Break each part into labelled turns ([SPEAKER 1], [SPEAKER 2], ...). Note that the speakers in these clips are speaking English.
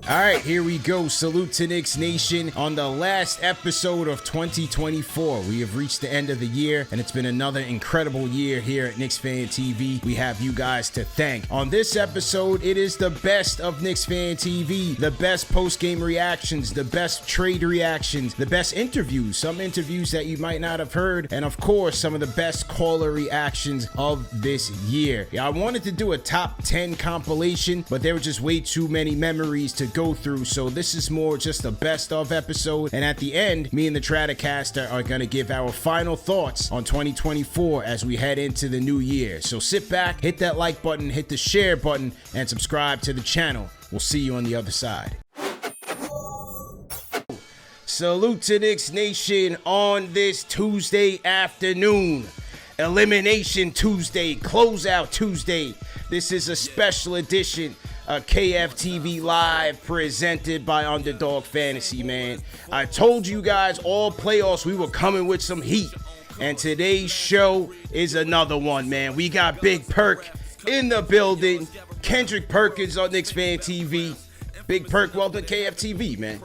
[SPEAKER 1] All right, here we go. Salute to Knicks Nation on the last episode of 2024. We have reached the end of the year, and it's been another incredible year here at KnicksFanTV. We have you guys to thank. On this episode, it is the best of KnicksFanTV, the best post-game reactions, the best trade reactions, the best interviews, some interviews that you might not have heard, and of course, some of the best caller reactions of this year. Yeah, I wanted to do a top 10 compilation, but there were just way too many memories to go through, so this is more just a best of episode, and at the end, me and the Stratocaster are going to give our final thoughts on 2024 as we head into the new year. So sit back, hit that like button, hit the share button, and subscribe to the channel. We'll see you on the other side. Salute to Knicks Nation on this Tuesday afternoon. Elimination Tuesday, Closeout Tuesday. This is a special edition of KFTV Live presented by Underdog Fantasy, man. I told you guys all playoffs we were coming with some heat. And today's show is another one, man. We got Big Perk in the building. Kendrick Perkins on KnicksFanTV. Big Perk, welcome to KFTV, man.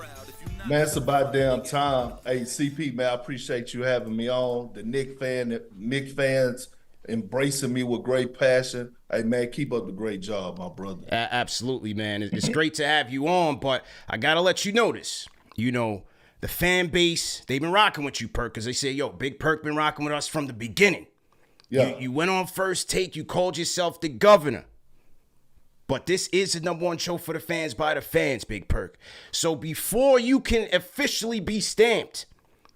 [SPEAKER 2] Man, it's about damn time. Hey, CP, man, I appreciate you having me on. The Knicks fans embracing me with great passion. Hey, man, keep up the great job, my brother.
[SPEAKER 1] Absolutely, man. It's great to have you on, but I got to let you know this. You know, the fan base, they've been rocking with you, Perk, because they say, yo, Big Perk been rocking with us from the beginning.
[SPEAKER 2] Yeah.
[SPEAKER 1] You went on First Take. You called yourself the governor. But this is the #1 show for the fans by the fans, Big Perk. So before you can officially be stamped,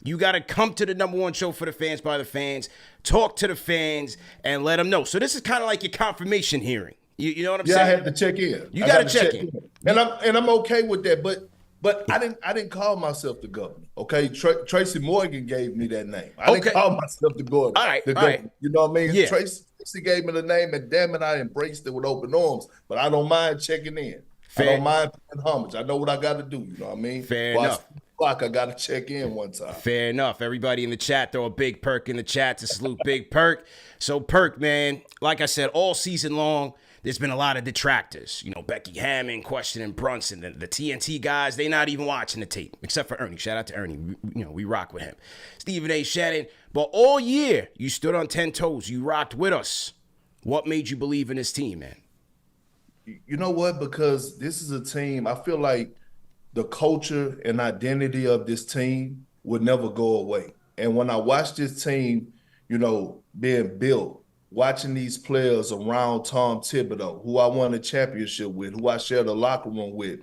[SPEAKER 1] you got to come to the #1 show for the fans by the fans, talk to the fans, and let them know. So this is kind of like your confirmation hearing. You know what I'm saying?
[SPEAKER 2] Yeah, I had to check in.
[SPEAKER 1] You got to check in.
[SPEAKER 2] And I'm okay with that, but I didn't call myself the governor. Okay, Tracy Morgan gave me that name. I didn't call myself the governor.
[SPEAKER 1] All right.
[SPEAKER 2] You know what I mean?
[SPEAKER 1] Yeah.
[SPEAKER 2] Tracy gave me the name, and damn it, I embraced it with open arms. But I don't mind checking in.
[SPEAKER 1] Fair.
[SPEAKER 2] I don't mind paying homage. I know what I got to do. You know what I mean?
[SPEAKER 1] Fair enough.
[SPEAKER 2] I got to check in one time.
[SPEAKER 1] Fair enough. Everybody in the chat, throw a Big Perk in the chat to salute Big Perk. So Perk, man, like I said, all season long, there's been a lot of detractors. You know, Becky Hammond questioning Brunson. The TNT guys, they not even watching the tape, except for Ernie. Shout out to Ernie. We rock with him. Stephen A. Shannon. But all year, you stood on 10 toes. You rocked with us. What made you believe in this team, man?
[SPEAKER 2] You know what? Because this is a team, I feel like the culture and identity of this team would never go away. And when I watch this team, being built, watching these players around Tom Thibodeau, who I won a championship with, who I shared a locker room with,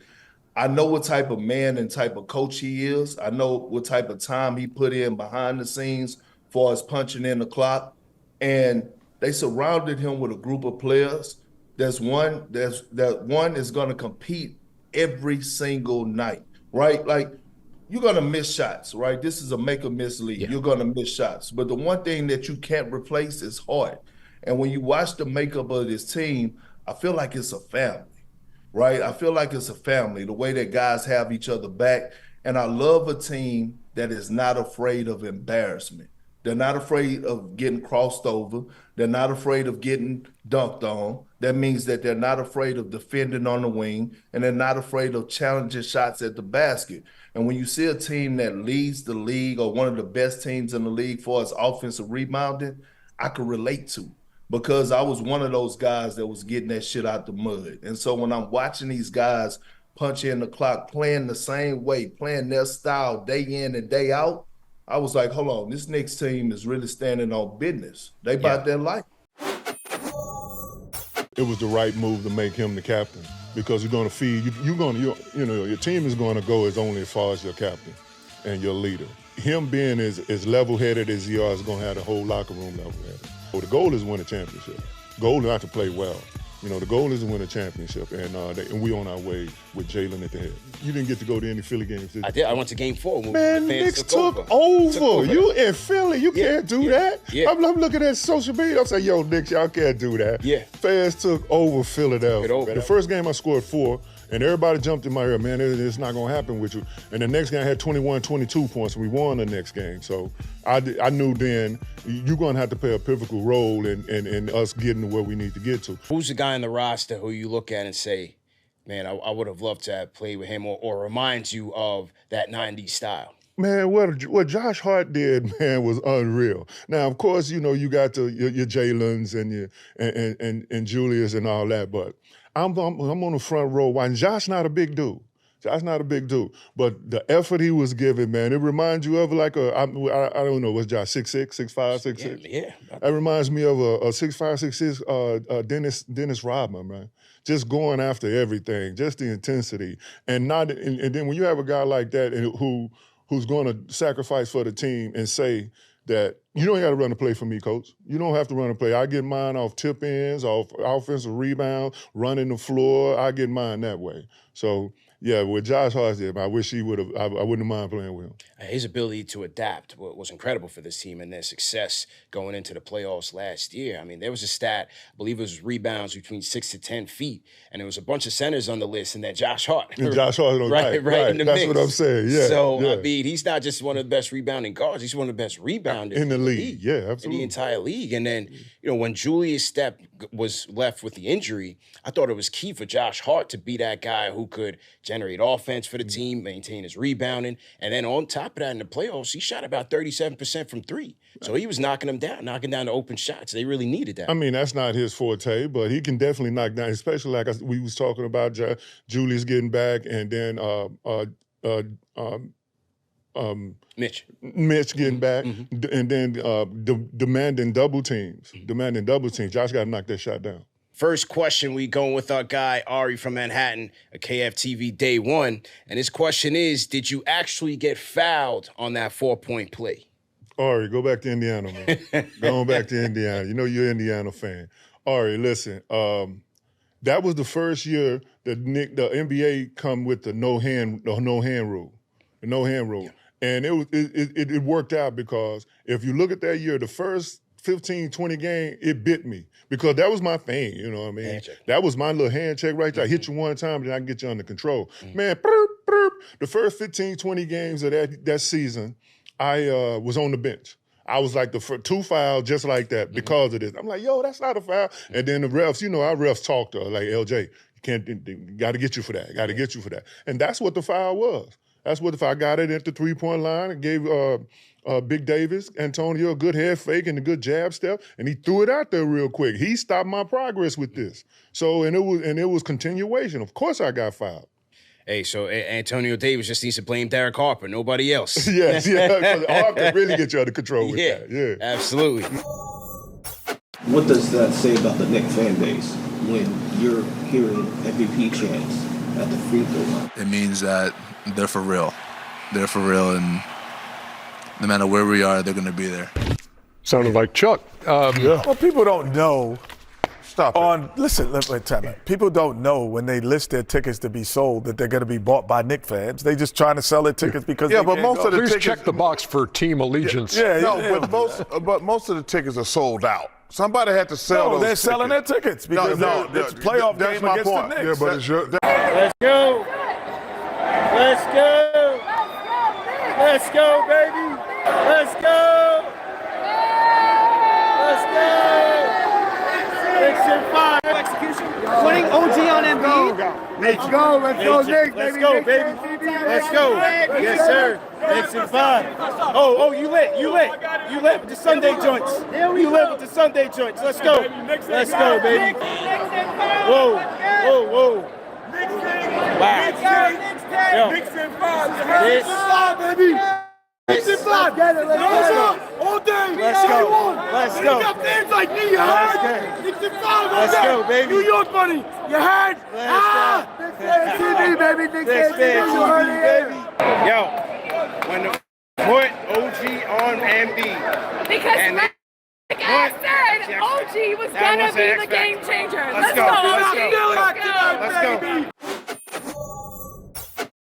[SPEAKER 2] I know what type of man and type of coach he is. I know what type of time he put in behind the scenes for us punching in the clock. And they surrounded him with a group of players that one is going to compete every single night, right? Like, you're going to miss shots, right? This is a make-or-miss league. Yeah. You're going to miss shots. But the one thing that you can't replace is heart. And when you watch the makeup of this team, I feel like it's a family, right? I feel like it's a family, the way that guys have each other back. And I love a team that is not afraid of embarrassment. They're not afraid of getting crossed over. They're not afraid of getting dunked on. That means that they're not afraid of defending on the wing, and they're not afraid of challenging shots at the basket. And when you see a team that leads the league or one of the best teams in the league for its offensive rebounding, I could relate to, because I was one of those guys that was getting that shit out the mud. And so when I'm watching these guys punch in the clock, playing the same way, playing their style day in and day out, I was like, hold on, this Knicks team is really standing on business. They about their life.
[SPEAKER 3] It was the right move to make him the captain, because you're going to feed, your team is going to go only as far as your captain and your leader. Him being as level-headed as he is going to have the whole locker room level-headed. So the goal is to win a championship. Goal is not to play well. The goal is to win a championship, and we on our way with Jalen at the head. You didn't get to go to any Philly games, did you?
[SPEAKER 1] I did. I went to Game 4.
[SPEAKER 3] Man, Knicks took over. You in Philly, you can't do that.
[SPEAKER 1] Yeah.
[SPEAKER 3] I'm looking at social media. I'm saying, yo, Knicks, y'all can't do that.
[SPEAKER 1] Yeah.
[SPEAKER 3] Fans took over Philadelphia. The first game I scored 4, and everybody jumped in my ear, man, it's not going to happen with you. And the next game I had 21, 22 points, and we won the next game. So I knew then you're going to have to play a pivotal role in us getting to where we need to get to.
[SPEAKER 1] Who's the guy on the roster who you look at and say, Man, I would have loved to have played with him or remind you of that 90s style.
[SPEAKER 3] Man, what Josh Hart did, man, was unreal. Now, of course, you got your Jalen's and your and Julius and all that, but I'm on the front row watching. Josh not a big dude. Josh not a big dude, but the effort he was giving, man, it reminds you of like I don't know, what's Josh, 6'6", 6'5", 6'6"?
[SPEAKER 1] Yeah.
[SPEAKER 3] That reminds me of a 6'5", 6'6", Dennis Rodman, man. Just going after everything, just the intensity, and then when you have a guy like that who's going to sacrifice for the team and say that you don't got to run a play for me, coach. You don't have to run a play. I get mine off tip ends, off offensive rebound, running the floor. I get mine that way. So, yeah, with Josh Hart, I wish he would have. I wouldn't mind playing with him.
[SPEAKER 1] His ability to adapt was incredible for this team and their success going into the playoffs last year. I mean, there was a stat, I believe it was rebounds between 6 to 10 feet, and there was a bunch of centers on the list, and then Josh Hart.
[SPEAKER 3] And Josh Hart,
[SPEAKER 1] right in the
[SPEAKER 3] That's
[SPEAKER 1] mix.
[SPEAKER 3] what I'm saying. Yeah.
[SPEAKER 1] So
[SPEAKER 3] yeah.
[SPEAKER 1] I mean, he's not just one of the best rebounding guards; he's one of the best rebounders
[SPEAKER 3] in the league. Yeah, absolutely.
[SPEAKER 1] In the entire league. And then, when Julius Stepp was left with the injury, I thought it was key for Josh Hart to be that guy who could generate offense for the team, maintain his rebounding, and then on top of that, in the playoffs, he shot about 37% from three. So he was knocking down the open shots. They really needed that.
[SPEAKER 3] I mean, that's not his forte, but he can definitely knock down, especially like we was talking about Julius getting back, and then Mitch getting back, and then demanding double teams. Josh got to knock that shot down.
[SPEAKER 1] First question, we going with our guy, Ari from Manhattan, a KFTV Day One. And his question is, did you actually get fouled on that 4-point play?
[SPEAKER 3] Ari, go back to Indiana, man. Going back to Indiana. You know you're an Indiana fan. Ari, listen, that was the first year that the NBA come with the no hand rule. The no hand rule. Yeah. And it worked out because if you look at that year, the first 15, 20 game, it bit me because that was my thing, you know what I mean? That was my little hand check right there. I hit you one time, then I can get you under control. Man, the first 15, 20 games of that season, I was on the bench. I was like the 2 fouls just like that because of this. I'm like, yo, that's not a foul. And then the refs, our refs talk to her like, LJ, got to get you for that. And that's what the foul was. That's what if I got it at the 3-point line and gave Big Davis, Antonio, a good head fake and a good jab step, and he threw it out there real quick. He stopped my progress with this. So, and it was continuation. Of course I got fouled.
[SPEAKER 1] Hey, so Antonio Davis just needs to blame Derek Harper, nobody else.
[SPEAKER 3] Yes, yeah. Harper really get you under control with that. Yeah,
[SPEAKER 1] absolutely.
[SPEAKER 4] What does that say about the Knicks fan base when you're hearing MVP chants at the free throw line?
[SPEAKER 5] It means that they're for real. They're for real, and no matter where we are, they're going to be there.
[SPEAKER 6] Sounded like Chuck.
[SPEAKER 7] Well, people don't know.
[SPEAKER 6] Stop it.
[SPEAKER 7] Listen, wait, time out. People don't know when they list their tickets to be sold that they're going to be bought by Knicks fans. They just trying to sell their tickets because
[SPEAKER 6] yeah,
[SPEAKER 7] they
[SPEAKER 6] but
[SPEAKER 7] can't
[SPEAKER 6] most
[SPEAKER 7] go.
[SPEAKER 6] of the tickets, check the box for team allegiance.
[SPEAKER 8] But most of the tickets are sold out. Somebody had to sell those
[SPEAKER 7] they're selling their tickets because it's a playoff game against the Knicks.
[SPEAKER 6] Yeah, but it's your.
[SPEAKER 9] Let's go. Let's go. Let's go, baby. Let's go. Let's go. Knicks in 5. Execution.
[SPEAKER 10] Putting OG on Embiid.
[SPEAKER 9] Let's go. Let's go, Knicks. Let's go, baby. Let's go. Yes, sir. Knicks in 5. Oh, you lit. You lit with the Sunday joints. You lit with the Sunday joints. Let's go. Let's go, baby. Whoa. Wow.
[SPEAKER 8] Knicks in 5.
[SPEAKER 9] Baby.
[SPEAKER 8] Knicks in 5. Get it. Let's go. All day.
[SPEAKER 9] Let's go. Let's go.
[SPEAKER 8] You got fans like me. You heard? Knicks in 5.
[SPEAKER 9] Let's go, baby.
[SPEAKER 8] New York money. You heard?
[SPEAKER 9] Let's go.
[SPEAKER 8] TV, baby.
[SPEAKER 9] Knicks fan baby. Yo, when the put OG on Embiid.
[SPEAKER 11] Because like I said, OG was gonna be the game changer. Let's go, OG.
[SPEAKER 9] Let's go.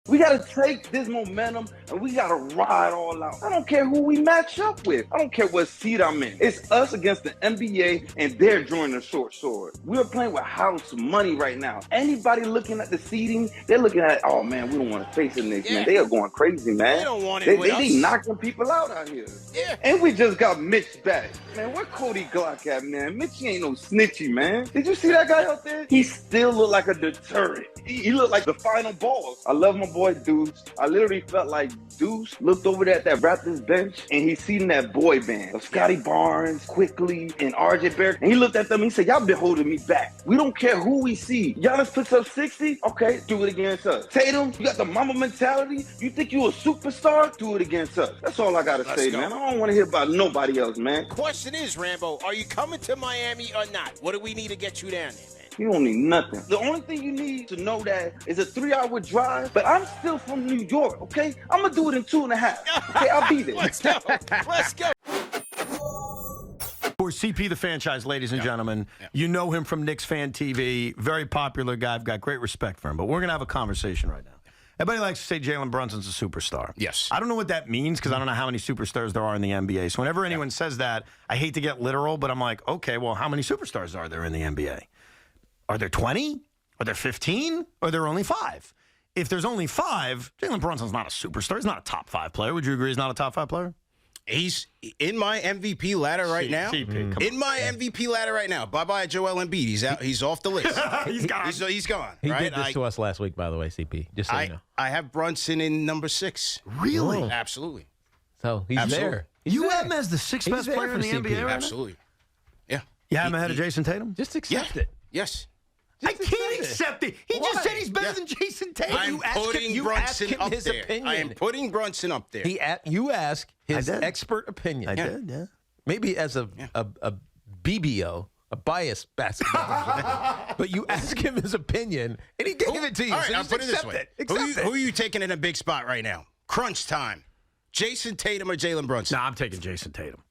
[SPEAKER 10] We
[SPEAKER 12] got to take this momentum and we got to ride all out. I don't care who we match up with. I don't care what seed I'm in. It's us against the NBA, and they're drawing the short sword. We're playing with house money right now. Anybody looking at the seeding, they're looking at, oh, man, we don't want to face the Knicks, man. They are going crazy, man.
[SPEAKER 1] They don't want it
[SPEAKER 12] They knocking people out here.
[SPEAKER 1] Yeah.
[SPEAKER 12] And we just got Mitch back. Man, where Cody Glock at, man? Mitch ain't no snitchy, man. Did you see that guy out there? He still looked like a deterrent. He looked like the final boss. I love my boy Deuce. I literally felt like Deuce looked over there at that Raptors bench and he seen that boy band of Scotty Barnes, Quickly, and RJ Barrett. And he looked at them and he said, y'all been holding me back. We don't care who we see. Giannis puts up 60? Okay, do it against us. Tatum, you got the mama mentality? You think you a superstar? Do it against us. That's all I gotta say, man. I don't want to hear about nobody else, man.
[SPEAKER 1] Question is, Rambo, are you coming to Miami or not? What do we need to get you down there, man?
[SPEAKER 12] You don't need nothing. The only thing you need to know that is a 3-hour drive, but I'm still from New York, okay? I'm gonna do it in 2.5. Okay, I'll be there.
[SPEAKER 1] Let's go. Let's go.
[SPEAKER 13] For CP the franchise, ladies and gentlemen, you know him from KnicksFanTV. Very popular guy. I've got great respect for him, but we're gonna have a conversation right now. Everybody likes to say Jalen Brunson's a superstar.
[SPEAKER 1] Yes.
[SPEAKER 13] I don't know what that means because I don't know how many superstars there are in the NBA. So whenever anyone says that, I hate to get literal, but I'm like, okay, well, how many superstars are there in the NBA? Are there 20? Are there 15? Or are there only 5? If there's only 5, Jalen Brunson's not a superstar. He's not a top 5 player. Would you agree he's not a top 5 player?
[SPEAKER 1] He's in my MVP ladder right now. In my MVP ladder right now. Bye-bye, Joel Embiid. He's out. He's off the list.
[SPEAKER 13] He's gone.
[SPEAKER 1] He's gone.
[SPEAKER 14] He
[SPEAKER 1] right?
[SPEAKER 14] did this to us last week, by the way, CP. Just so you know.
[SPEAKER 1] I have Brunson in number 6.
[SPEAKER 13] Really?
[SPEAKER 1] Absolutely.
[SPEAKER 14] So he's there.
[SPEAKER 13] You have him as the 6th best player in the NBA right
[SPEAKER 1] Absolutely. Yeah.
[SPEAKER 13] You have him ahead of Jason Tatum?
[SPEAKER 14] Just accept it.
[SPEAKER 1] Yes.
[SPEAKER 13] I can't accept it. He just said he's better than Jason Tatum.
[SPEAKER 1] I'm putting Brunson up there. I am putting Brunson up there.
[SPEAKER 14] You ask his expert opinion.
[SPEAKER 13] I did, yeah.
[SPEAKER 14] Maybe as a BBO, a biased basketball player. But you ask him his opinion, and he gave it to you.
[SPEAKER 1] All right,
[SPEAKER 14] so
[SPEAKER 1] I'll
[SPEAKER 14] just
[SPEAKER 1] put it this
[SPEAKER 14] accept
[SPEAKER 1] way.
[SPEAKER 14] it.
[SPEAKER 1] Who are you taking in a big spot right now? Crunch time. Jason Tatum or Jalen Brunson?
[SPEAKER 13] No, I'm taking Jason Tatum.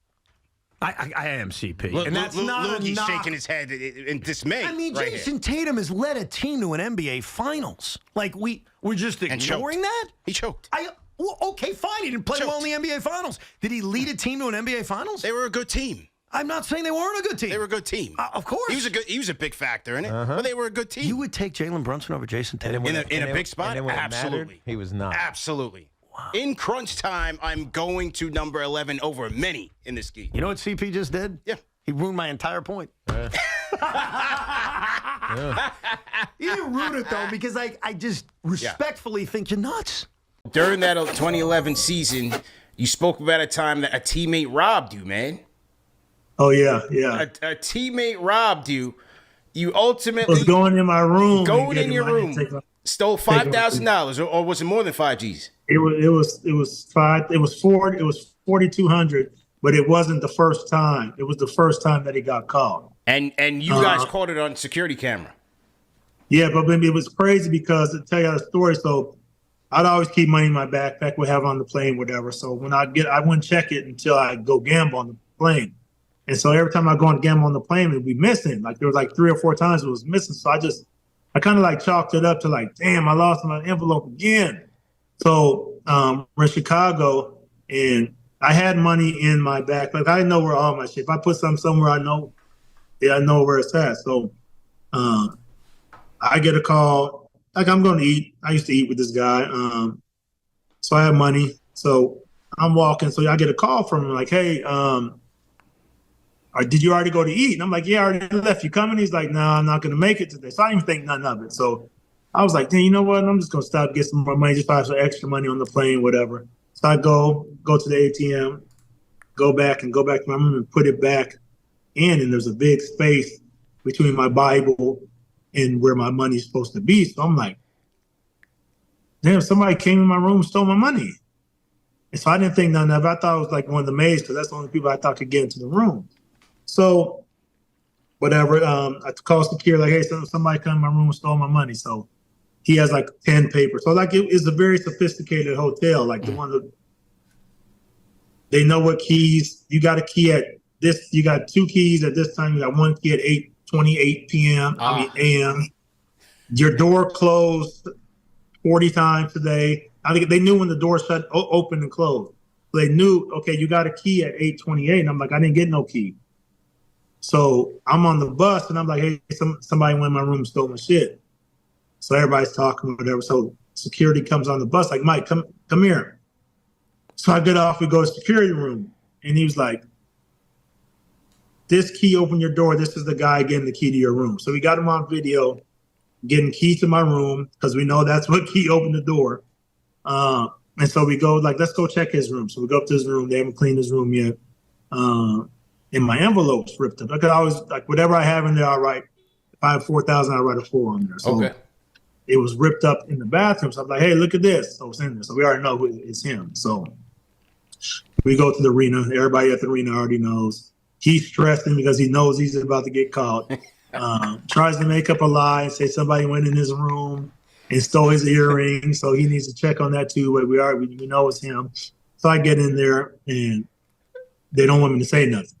[SPEAKER 13] I am CP.
[SPEAKER 1] Look,
[SPEAKER 13] and that's not
[SPEAKER 1] he's
[SPEAKER 13] a knock.
[SPEAKER 1] shaking his head in dismay.
[SPEAKER 13] I mean,
[SPEAKER 1] right
[SPEAKER 13] Jason
[SPEAKER 1] here.
[SPEAKER 13] Tatum has led a team to an NBA Finals. Like, we're just ignoring that?
[SPEAKER 1] He choked.
[SPEAKER 13] Well, okay, fine. He didn't play well in the NBA Finals. Did he lead a team to an NBA Finals?
[SPEAKER 1] They were a good team.
[SPEAKER 13] I'm not saying they weren't a good team.
[SPEAKER 1] They were a good team.
[SPEAKER 13] Of course.
[SPEAKER 1] He was a big factor in it, but they were a good team.
[SPEAKER 13] You would take Jalen Brunson over Jason Tatum
[SPEAKER 1] in a big spot?
[SPEAKER 14] And then when it
[SPEAKER 1] Absolutely.
[SPEAKER 14] mattered, he was not.
[SPEAKER 1] Absolutely. Wow. In crunch time, I'm going to number 11 over many in this game.
[SPEAKER 13] You know what CP just did?
[SPEAKER 1] Yeah.
[SPEAKER 13] He ruined my entire point. He didn't ruin it, though, because I just respectfully think you're nuts.
[SPEAKER 1] During that 2011 season, you spoke about a time that a teammate robbed you, man.
[SPEAKER 15] Oh, yeah.
[SPEAKER 1] A teammate robbed you. You ultimately
[SPEAKER 15] was going in my room.
[SPEAKER 1] Going in your room. Stole $5,000, or was it more than 5 G's?
[SPEAKER 15] It was 4,200, but it wasn't the first time. It was the first time that he got caught.
[SPEAKER 1] And you guys caught it on security camera.
[SPEAKER 15] Yeah, but it was crazy because to tell you the story, so I'd always keep money in my backpack, we have on the plane, whatever. So when I wouldn't check it until I go gamble on the plane. And so every time I go and gamble on the plane, it'd be missing. Like there was like 3 or 4 times it was missing. So I kind of like chalked it up to like, damn, I lost my envelope again. So we're in Chicago and I had money in my backpack. I know where all my shit. If I put something somewhere, I know where it's at. So I get a call, like I'm going to eat. I used to eat with this guy. So I have money. So I'm walking. So I get a call from him like, hey, did you already go to eat? And I'm like, yeah, I already left. You coming? He's like, no, I'm not going to make it today. So I didn't even think nothing of it. So I was like, dang, you know what? I'm just going to stop, get some more money, just buy some extra money on the plane, whatever. So I go to the ATM, go back to my room and put it back in. And there's a big space between my Bible and where my money's supposed to be. So I'm like, damn, somebody came in my room and stole my money. And so I didn't think nothing of it. I thought it was like one of the maids because that's the only people I thought could get into the room. So whatever, I called security, like, hey, somebody come in my room and stole my money. So he has like 10 papers. So like it is a very sophisticated hotel, like the one that they know what keys. You got a key at this, you got 2 keys at this time, you got 1 key at 8:28 p.m. AM. Your door closed 40 times today. I think they knew when the door shut, open and closed. They knew, okay, you got a key at 8:28. And I'm like, I didn't get no key. So I'm on the bus and I'm like, hey, somebody went in my room and stole my shit. So everybody's talking, whatever. So security comes on the bus, like, Mike, come here. So I get off, we go to the security room. And he was like, this key opened your door. This is the guy getting the key to your room. So we got him on video, getting key to my room, because we know that's what key opened the door. And so we go, like, let's go check his room. So we go up to his room. They haven't cleaned his room yet. And my envelope's ripped up. I could always, like, whatever I have in there, I write, if I have 4,000, I write a 4 on there. So
[SPEAKER 1] okay.
[SPEAKER 15] It was ripped up in the bathroom. So I'm like, hey, look at this. So it's in there. So we already know who it's him. So we go to the arena. Everybody at the arena already knows. He's stressing because he knows he's about to get caught. Tries to make up a lie, say somebody went in his room and stole his earring. So he needs to check on that too. But we know it's him. So I get in there and they don't want me to say nothing.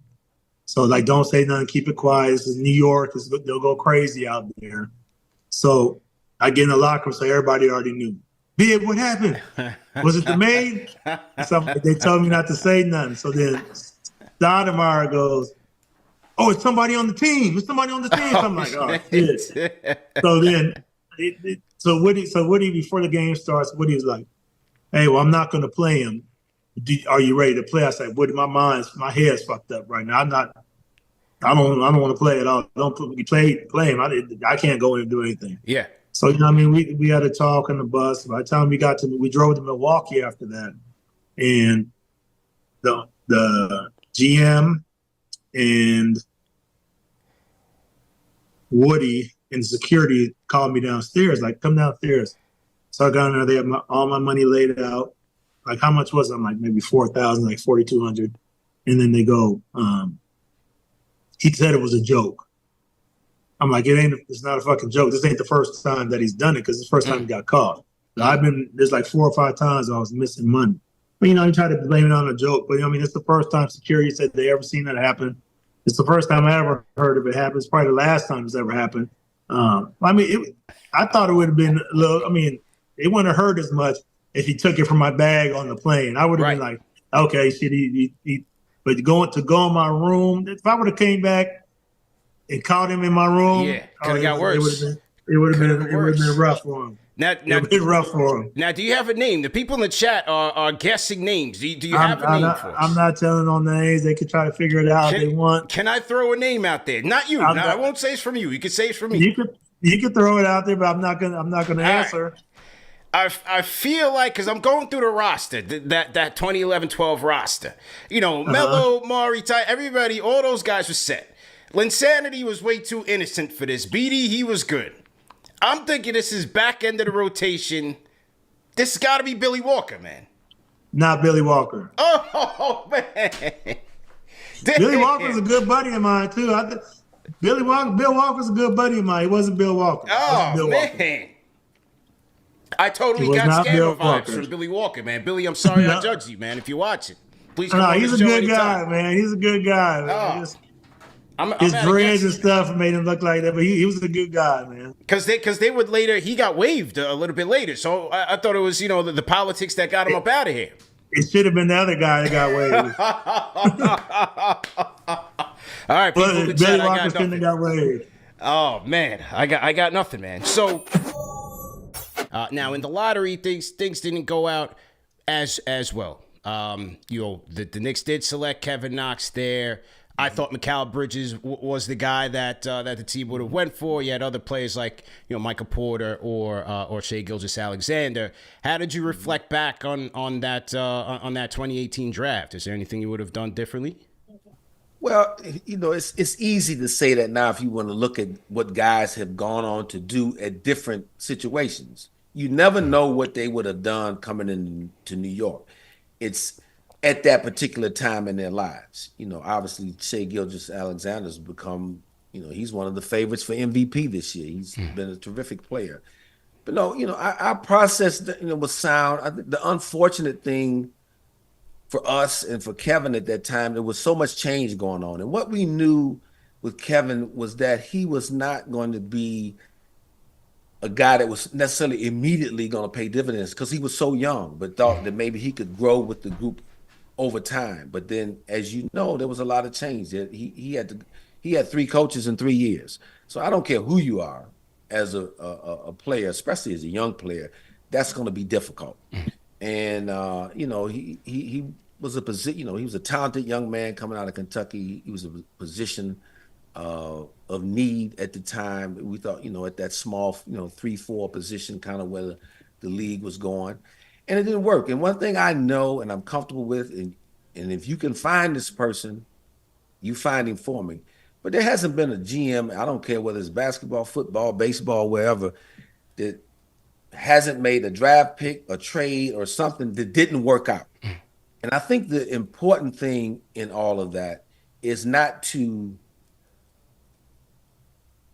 [SPEAKER 15] So, like, don't say nothing, keep it quiet. This is New York. They'll go crazy out there. So I get in the locker room, so everybody already knew. Bib, what happened? Was it the maid? So they told me not to say nothing. So then Stoudemire goes, oh, it's somebody on the team. It's somebody on the team. So I'm like, oh, shit. So then, so Woody, before the game starts, Woody was like, hey, well, I'm not going to play him. Are you ready to play? I said, Woody, my head's fucked up right now. I don't want to play at all. Don't put me play him. I can't go in and do anything.
[SPEAKER 1] Yeah.
[SPEAKER 15] So, you know what I mean? We had a talk on the bus. By the time we drove to Milwaukee after that. And the GM and Woody and security called me downstairs, like, come downstairs. So I got in there. They had all my money laid out. Like, how much was it? I'm like, maybe 4,000, like 4,200. And then they go, he said it was a joke. I'm like, it's not a fucking joke. This ain't the first time that he's done it, because it's the first time he got caught. There's like 4 or 5 times I was missing money. But, you know, he tried to blame it on a joke. But, I mean, it's the first time security said they ever seen that happen. It's the first time I ever heard of it happen. It's probably the last time it's ever happened. I thought it would have been a little, it wouldn't have hurt as much if he took it from my bag on the plane. I would have been like, okay, shit, but to go in my room, if I would have came back and caught him in my room,
[SPEAKER 1] could have got worse.
[SPEAKER 15] It would have been rough for him. It would have been rough for him.
[SPEAKER 1] Now, do you have a name? The people in the chat are guessing names. Do you have a name for us?
[SPEAKER 15] I'm not telling on names. They could try to figure it out if they want.
[SPEAKER 1] Can I throw a name out there? Not you. I won't say it's from you. You can say it's from me.
[SPEAKER 15] You could throw it out there, but I'm not gonna answer.
[SPEAKER 1] Right. I feel like, because I'm going through the roster, that 2011-12 roster. You know, Melo, Maury, Ty, everybody, all those guys were set. Linsanity was way too innocent for this. Beatty, he was good. I'm thinking this is back end of the rotation. This has got to be Billy Walker, man.
[SPEAKER 15] Not Billy Walker.
[SPEAKER 1] Oh, man.
[SPEAKER 15] Billy Walker's a good buddy of mine, too. Bill Walker's a good buddy of mine. He wasn't Bill Walker.
[SPEAKER 1] Oh, man. I totally got scammer vibes from Billy Walker, man. Billy, I'm sorry I judged you, man. If you're watching, please come on
[SPEAKER 15] he's
[SPEAKER 1] the
[SPEAKER 15] a
[SPEAKER 1] show
[SPEAKER 15] good
[SPEAKER 1] anytime.
[SPEAKER 15] guy, man. He's a good guy, man. His dreads and stuff made him look like that, but he was a good guy, man.
[SPEAKER 1] Because they would later, he got waived a little bit later. So I thought it was, the politics that got him up out of here.
[SPEAKER 15] It should have been the other guy that got waived.
[SPEAKER 1] All right, people in the
[SPEAKER 15] Billy
[SPEAKER 1] chat,
[SPEAKER 15] Walker shouldn't have got waived.
[SPEAKER 1] Oh, man. I got nothing, man. So now in the lottery, things didn't go out as well. The Knicks did select Kevin Knox there. I thought Mikal Bridges was the guy that the team would have went for. You had other players like Michael Porter or Shai Gilgeous-Alexander. How did you reflect back on that 2018 draft? Is there anything you would have done differently?
[SPEAKER 16] Well, it's easy to say that now if you want to look at what guys have gone on to do at different situations. You never know what they would have done coming into New York. It's at that particular time in their lives. Obviously, Shai Gilgeous-Alexander's become, he's one of the favorites for MVP this year. He's been a terrific player. But no, I processed, was sound. I think the unfortunate thing for us and for Kevin at that time, there was so much change going on. And what we knew with Kevin was that he was not going to be a guy that was necessarily immediately going to pay dividends because he was so young, but thought that maybe he could grow with the group over time. But then, as you know, there was a lot of change. He had 3 coaches in 3 years. So I don't care who you are as a player, especially as a young player, that's going to be difficult. And he was he was a talented young man coming out of Kentucky. He was a position of need at the time. We thought, at that small, 3-4 position, kind of where the league was going, and it didn't work. And one thing I know and I'm comfortable with, and if you can find this person, you find him for me. But there hasn't been a GM, I don't care whether it's basketball, football, baseball, wherever, that hasn't made a draft pick, a trade, or something that didn't work out. And I think the important thing in all of that is not to,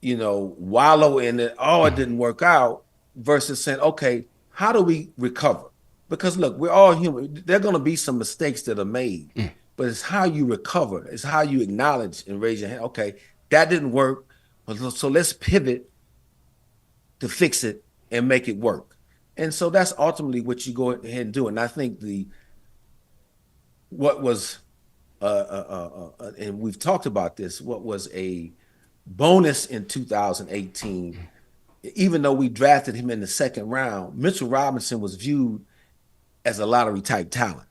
[SPEAKER 16] wallow in it, it didn't work out, versus saying, okay, how do we recover? Because look, we're all human. There are going to be some mistakes that are made, but it's how you recover. It's how you acknowledge and raise your hand. Okay, that didn't work, so let's pivot to fix it and make it work. And so that's ultimately what you go ahead and do. And I think what was, and we've talked about this, what was a bonus in 2018, even though we drafted him in the 2nd round, Mitchell Robinson was viewed as a lottery type talent.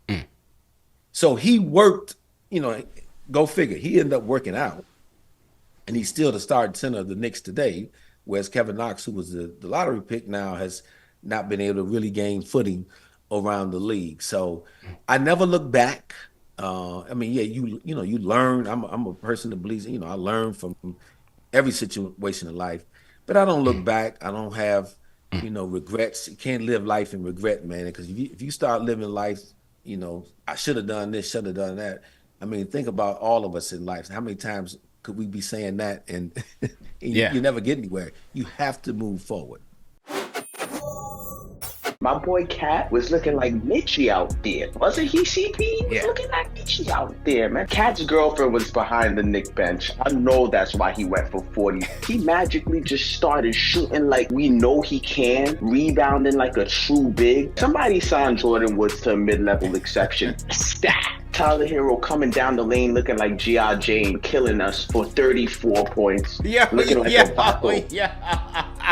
[SPEAKER 16] So he worked, go figure, he ended up working out, and he's still the starting center of the Knicks today, whereas Kevin Knox, who was the lottery pick, now has not been able to really gain footing around the league. So I never look back. You learn. I'm a person that believes, I learn from every situation in life, but I don't look back. I don't have, regrets. You can't live life in regret, man, because if you start living life, I should have done this, should have done that. I mean, think about all of us in life. How many times could we be saying that and you never get anywhere? You have to move forward.
[SPEAKER 17] My boy Cat was looking like Mitchie out there. Wasn't he, CP? He was looking like Mitchie out there, man. Cat's girlfriend was behind the Knick bench. I know that's why he went for 40. He magically just started shooting like we know he can, rebounding like a true big. Somebody signed Jordan Woods to a mid-level exception. Stat! Tyler Hero coming down the lane looking like G.I. Jane, killing us for 34 points. Looking like a Vato.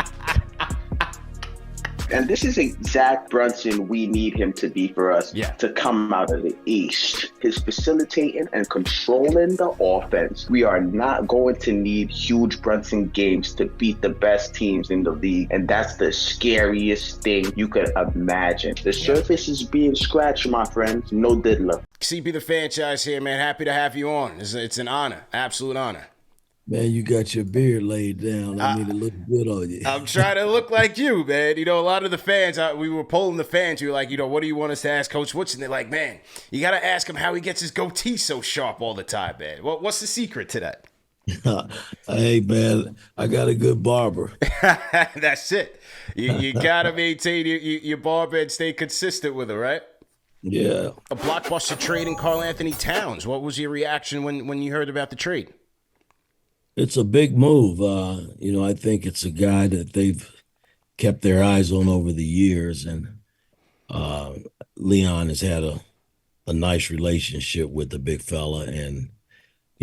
[SPEAKER 17] And this is Zach Brunson we need him to be for us to come out of the East. His facilitating and controlling the offense. We are not going to need huge Brunson games to beat the best teams in the league. And that's the scariest thing you could imagine. The surface is being scratched, my friends. No diddler.
[SPEAKER 1] CP the franchise here, man. Happy to have you on. It's an honor. Absolute honor.
[SPEAKER 18] Man, you got your beard laid down. I mean, it look good on you.
[SPEAKER 1] I'm trying to look like you, man. A lot of the fans, we were polling the fans. We were like, what do you want us to ask Coach Woodson? They're like, man, you got to ask him how he gets his goatee so sharp all the time, man. What's the secret to that?
[SPEAKER 18] Hey, man, I got a good barber.
[SPEAKER 1] That's it. You got to maintain your barber and stay consistent with it, right?
[SPEAKER 18] Yeah.
[SPEAKER 1] A blockbuster trade in Karl Anthony Towns. What was your reaction when you heard about the trade?
[SPEAKER 18] It's a big move. I think it's a guy that they've kept their eyes on over the years, and Leon has had a nice relationship with the big fella, and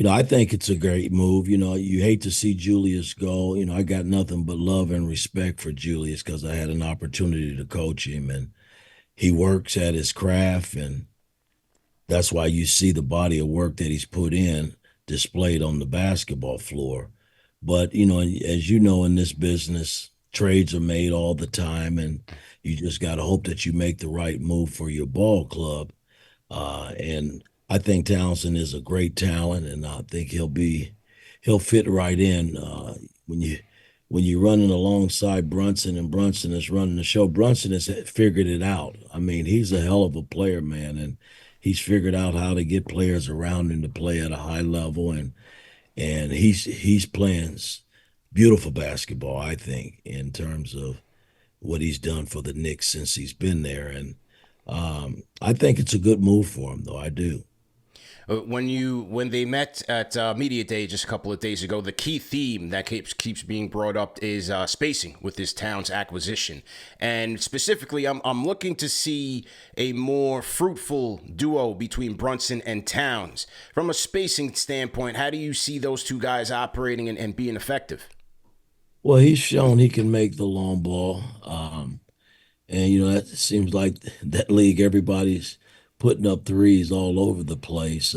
[SPEAKER 18] I think it's a great move. You hate to see Julius go. I got nothing but love and respect for Julius because I had an opportunity to coach him, and he works at his craft, and that's why you see the body of work that he's put in displayed on the basketball floor. But, as you know, in this business, trades are made all the time, and you just got to hope that you make the right move for your ball club. And I think Townsend is a great talent, and I think he'll fit right in. When you're running alongside Brunson and Brunson is running the show, Brunson has figured it out. I mean, he's a hell of a player, man, and he's figured out how to get players around him to play at a high level, and he's playing beautiful basketball, I think, in terms of what he's done for the Knicks since he's been there. And I think it's a good move for him, though. I do.
[SPEAKER 1] When they met at Media Day just a couple of days ago, the key theme that keeps being brought up is spacing with this Towns acquisition. And specifically, I'm looking to see a more fruitful duo between Brunson and Towns. From a spacing standpoint, how do you see those two guys operating and being effective?
[SPEAKER 18] Well, he's shown he can make the long ball. And, it seems like that league, everybody's putting up threes all over the place.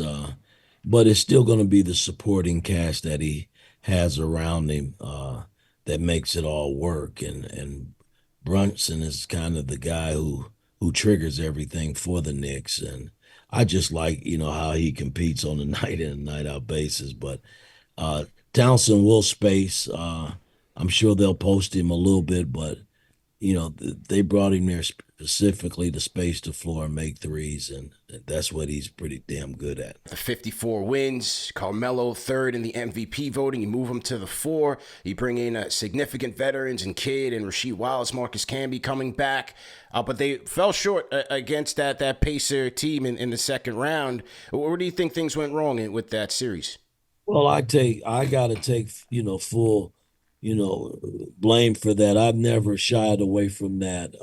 [SPEAKER 18] But it's still going to be the supporting cast that he has around him that makes it all work. And Brunson is kind of the guy who triggers everything for the Knicks. And I just like, how he competes on a night in and night out basis. But Townsend will space. I'm sure they'll post him a little bit, but they brought him there specifically to space the floor and make threes, and that's what he's pretty damn good at.
[SPEAKER 1] The 54 wins, Carmelo third in the MVP voting. You move him to the 4. You bring in significant veterans and Kidd and Rasheed Wallace, Marcus Camby coming back, but they fell short against that Pacer team in the second round. Where do you think things went wrong with that series?
[SPEAKER 18] Well, I got to take full blame for that. I've never shied away from that.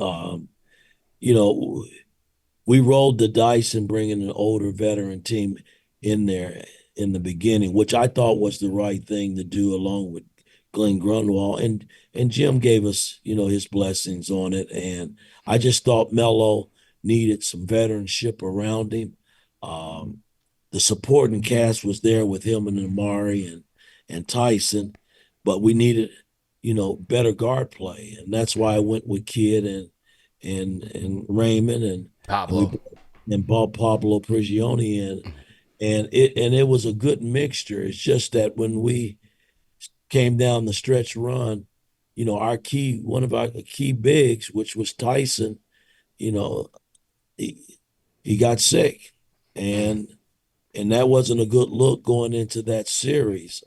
[SPEAKER 18] We rolled the dice in bringing an older veteran team in there in the beginning, which I thought was the right thing to do, along with Glenn Grunwald. And Jim gave us, his blessings on it. And I just thought Melo needed some veteranship around him. The supporting cast was there with him and Amari and Tyson, but we needed, better guard play. And that's why I went with Kidd and Raymond and
[SPEAKER 1] Pablo
[SPEAKER 18] and Pablo Prigioni and it was a good mixture. It's just that when we came down the stretch run, one of our key bigs, which was Tyson, he got sick, and that wasn't a good look going into that series.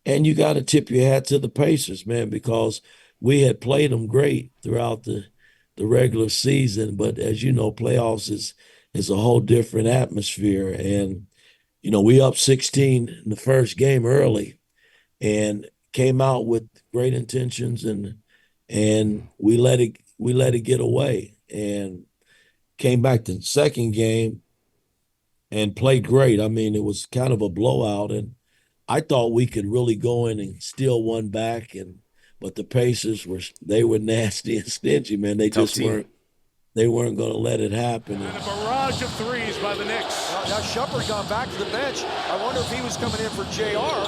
[SPEAKER 18] And you got to tip your hat to the Pacers, man, because we had played them great throughout the regular season. But as you know, playoffs is a whole different atmosphere. And, we up 16 in the first game early and came out with great intentions and we let it get away and came back to the second game and played great. I mean, it was kind of a blowout, and I thought we could really go in and steal one back, but the Pacers were nasty and stingy, man. They just weren't going to let it happen.
[SPEAKER 19] And a barrage of threes by the Knicks.
[SPEAKER 20] Now Shumpert gone back to the bench. I wonder if he was coming in for JR.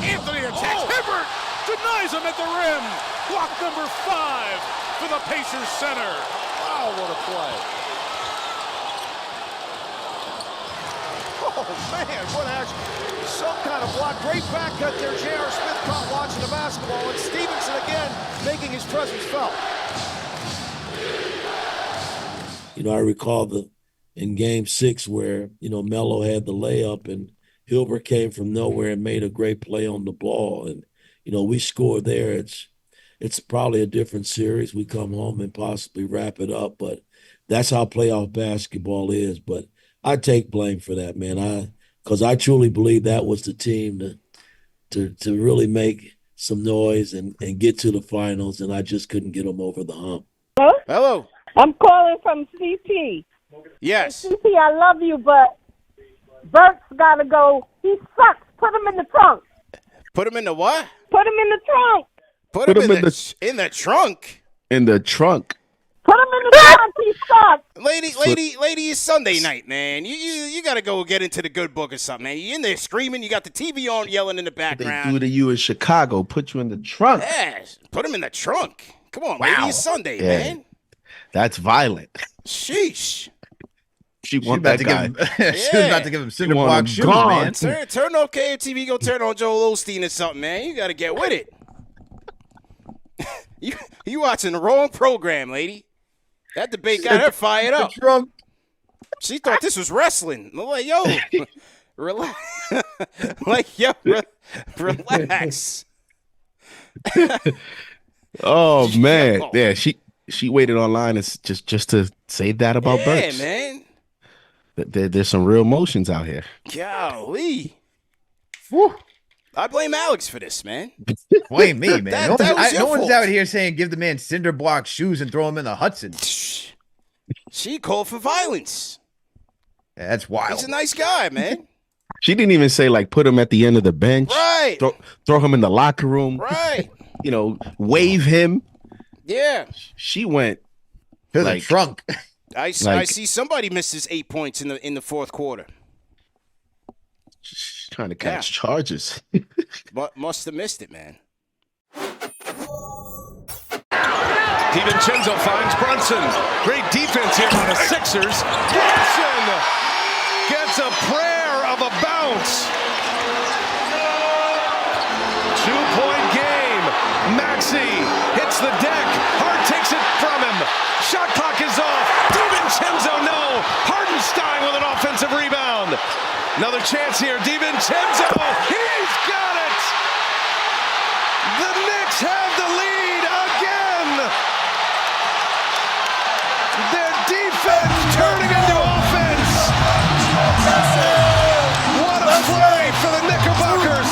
[SPEAKER 19] Anthony attacks. Hibbert denies him at the rim. Block number 5 for the Pacers center.
[SPEAKER 20] Wow, what a play. Oh, man, what action. Some kind of block. Great back cut there. J.R. Smith caught watching the basketball, and Stevenson again making his presence felt.
[SPEAKER 18] I recall in Game 6 where, Melo had the layup and Hilbert came from nowhere and made a great play on the ball. And, we scored there. It's probably a different series. We come home and possibly wrap it up, but that's how playoff basketball is. But I take blame for that, man. Because I truly believe that was the team to really make some noise and get to the finals, and I just couldn't get them over the hump.
[SPEAKER 1] Hello.
[SPEAKER 21] I'm calling from CP.
[SPEAKER 1] Yes.
[SPEAKER 21] And CP, I love you, but Bert's got to go. He sucks. Put him in the trunk.
[SPEAKER 1] Put him in the what?
[SPEAKER 21] Put him in the trunk.
[SPEAKER 1] Put him in the trunk.
[SPEAKER 22] In the trunk.
[SPEAKER 21] Put him in the trunk. He sucks.
[SPEAKER 1] Lady, it's Sunday night, man. You got to go get into the good book or something, man. You in there screaming. You got the TV on, yelling in the background.
[SPEAKER 22] They do to you in Chicago. Put you in the trunk.
[SPEAKER 1] Yes. Put him in the trunk. Come on, lady. It's Sunday, man.
[SPEAKER 22] That's violent.
[SPEAKER 1] Sheesh.
[SPEAKER 22] She want that guy.
[SPEAKER 23] She was about to give him cinder block shoes, man.
[SPEAKER 1] Turn on KFTV. Go turn on Joel Osteen or something, man. You got to get with it. You watching the wrong program, lady. That debate got her fired up. She thought this was wrestling. I'm like, yo, relax. Relax.
[SPEAKER 22] Oh man, yeah. She waited online just to say that about Burks.
[SPEAKER 1] Yeah, man.
[SPEAKER 22] There's some real emotions out here.
[SPEAKER 1] Golly. Woo. I blame Alex for this, man.
[SPEAKER 23] Blame me, man. No one's
[SPEAKER 1] fault.
[SPEAKER 23] out here saying give the man cinder block shoes and throw him in the Hudson.
[SPEAKER 1] She called for violence.
[SPEAKER 23] Yeah, that's wild.
[SPEAKER 1] He's a nice guy, man.
[SPEAKER 22] She didn't even say like put him at the end of the bench.
[SPEAKER 1] Right.
[SPEAKER 22] Throw him in the locker room.
[SPEAKER 1] Right.
[SPEAKER 22] Wave him.
[SPEAKER 1] Yeah.
[SPEAKER 22] She went
[SPEAKER 23] to the trunk.
[SPEAKER 1] I see somebody misses 8 points in the fourth quarter.
[SPEAKER 22] Trying to catch charges.
[SPEAKER 1] But must have missed it, man.
[SPEAKER 2] DiVincenzo finds Brunson. Great defense here by the Sixers. Brunson gets a prayer of a bounce. 2-point game. Maxey hits the deck. Hart takes it from him. Shot clock is off. DiVincenzo, no. Hardenstein with an offensive rebound. Another chance here. DiVincenzo. He's got it. The Knicks have the lead again. Their defense turning into offense. What a play for the Knickerbockers.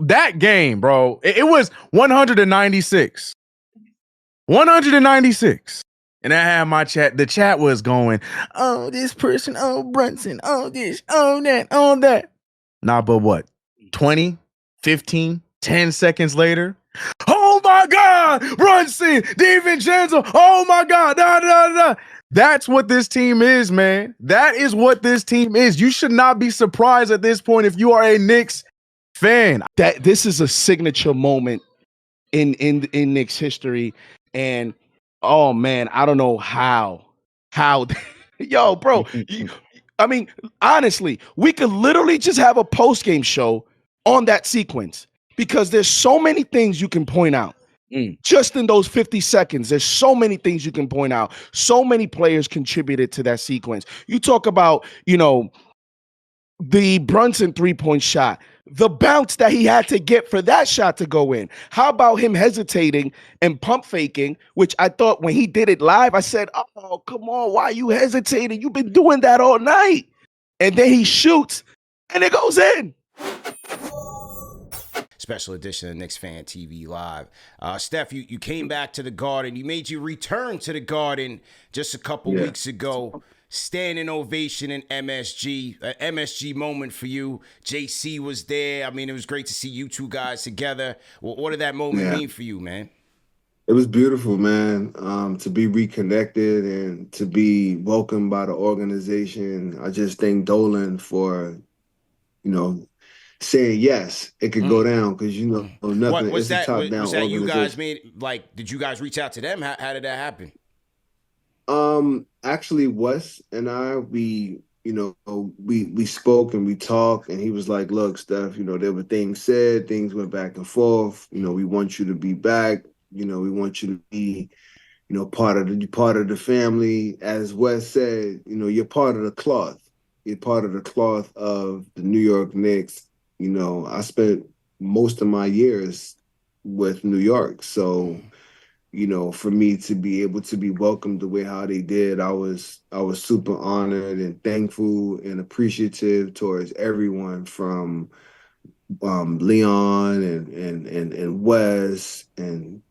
[SPEAKER 3] That game, bro, it was 196. 196. And I had my chat. The chat was going, oh, this person, oh, Brunson, oh, this, oh, that, oh, that. Nah, but what? 20, 15, 10 seconds later, oh, my God, Brunson, DiVincenzo, oh, my God, da, da, da. That's what this team is, man. That is what this team is. You should not be surprised at this point if you are a Knicks fan.
[SPEAKER 22] That this is a signature moment in Knicks history. And oh man, I don't know how yo, bro. I mean, honestly, we could literally just have a post-game show on that sequence because there's so many things you can point out. Just in those 50 seconds, there's so many things you can point out. So many players contributed to that sequence. You talk about, the Brunson three-point shot, the bounce that he had to get for that shot to go in. How about him hesitating and pump faking, which I thought when he did it live, I said, oh, come on, why are you hesitating? You've been doing that all night. And then he shoots and it goes in.
[SPEAKER 1] Special edition of KnicksFanTV Live. Steph, you came back to the Garden. You made your return to the Garden just a couple weeks ago. Standing ovation in MSG. An MSG moment for you. JC was there. I mean, it was great to see you two guys together. What did that moment mean for you, man?
[SPEAKER 4] It was beautiful, man, to be reconnected and to be welcomed by the organization. I just thank Dolan for, saying yes, it could go down because nothing.
[SPEAKER 1] Was
[SPEAKER 4] it's
[SPEAKER 1] that,
[SPEAKER 4] a top-down
[SPEAKER 1] was that you guys
[SPEAKER 4] organization.
[SPEAKER 1] did you guys reach out to them? How did that happen?
[SPEAKER 4] Actually, Wes and I, we spoke and we talked, and he was like, "Look, Steph, there were things said, things went back and forth. We want you to be back. We want you to be, part of the family. As Wes said, you're part of the cloth. You're part of the cloth of the New York Knicks. I spent most of my years with New York, so." For me to be able to be welcomed the way how they did, I was super honored and thankful and appreciative towards everyone from Leon and Wes and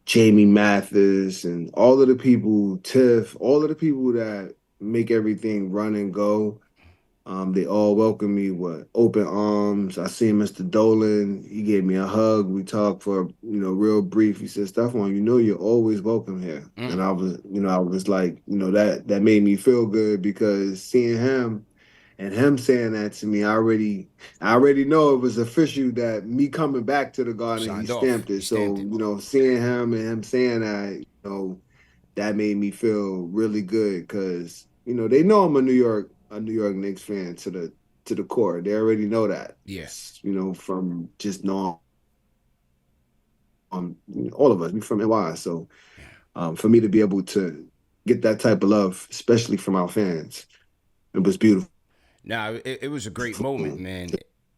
[SPEAKER 4] Jamie Mathis and all of the people, Tiff, all of the people that make everything run and go. They all welcomed me with open arms. I seen Mr. Dolan. He gave me a hug. We talked for, real brief. He said, Stephon, you're always welcome here. And I was like, that made me feel good because seeing him and him saying that to me, I already know it was official that me coming back to the Garden, he stamped it. So, seeing him and him saying that, that made me feel really good because, they know I'm a New York Knicks fan to the core. They already know that.
[SPEAKER 1] Yes.
[SPEAKER 4] From just knowing all of us. We from NY. So for me to be able to get that type of love, especially from our fans, it was beautiful.
[SPEAKER 1] Now, it was a great moment, man.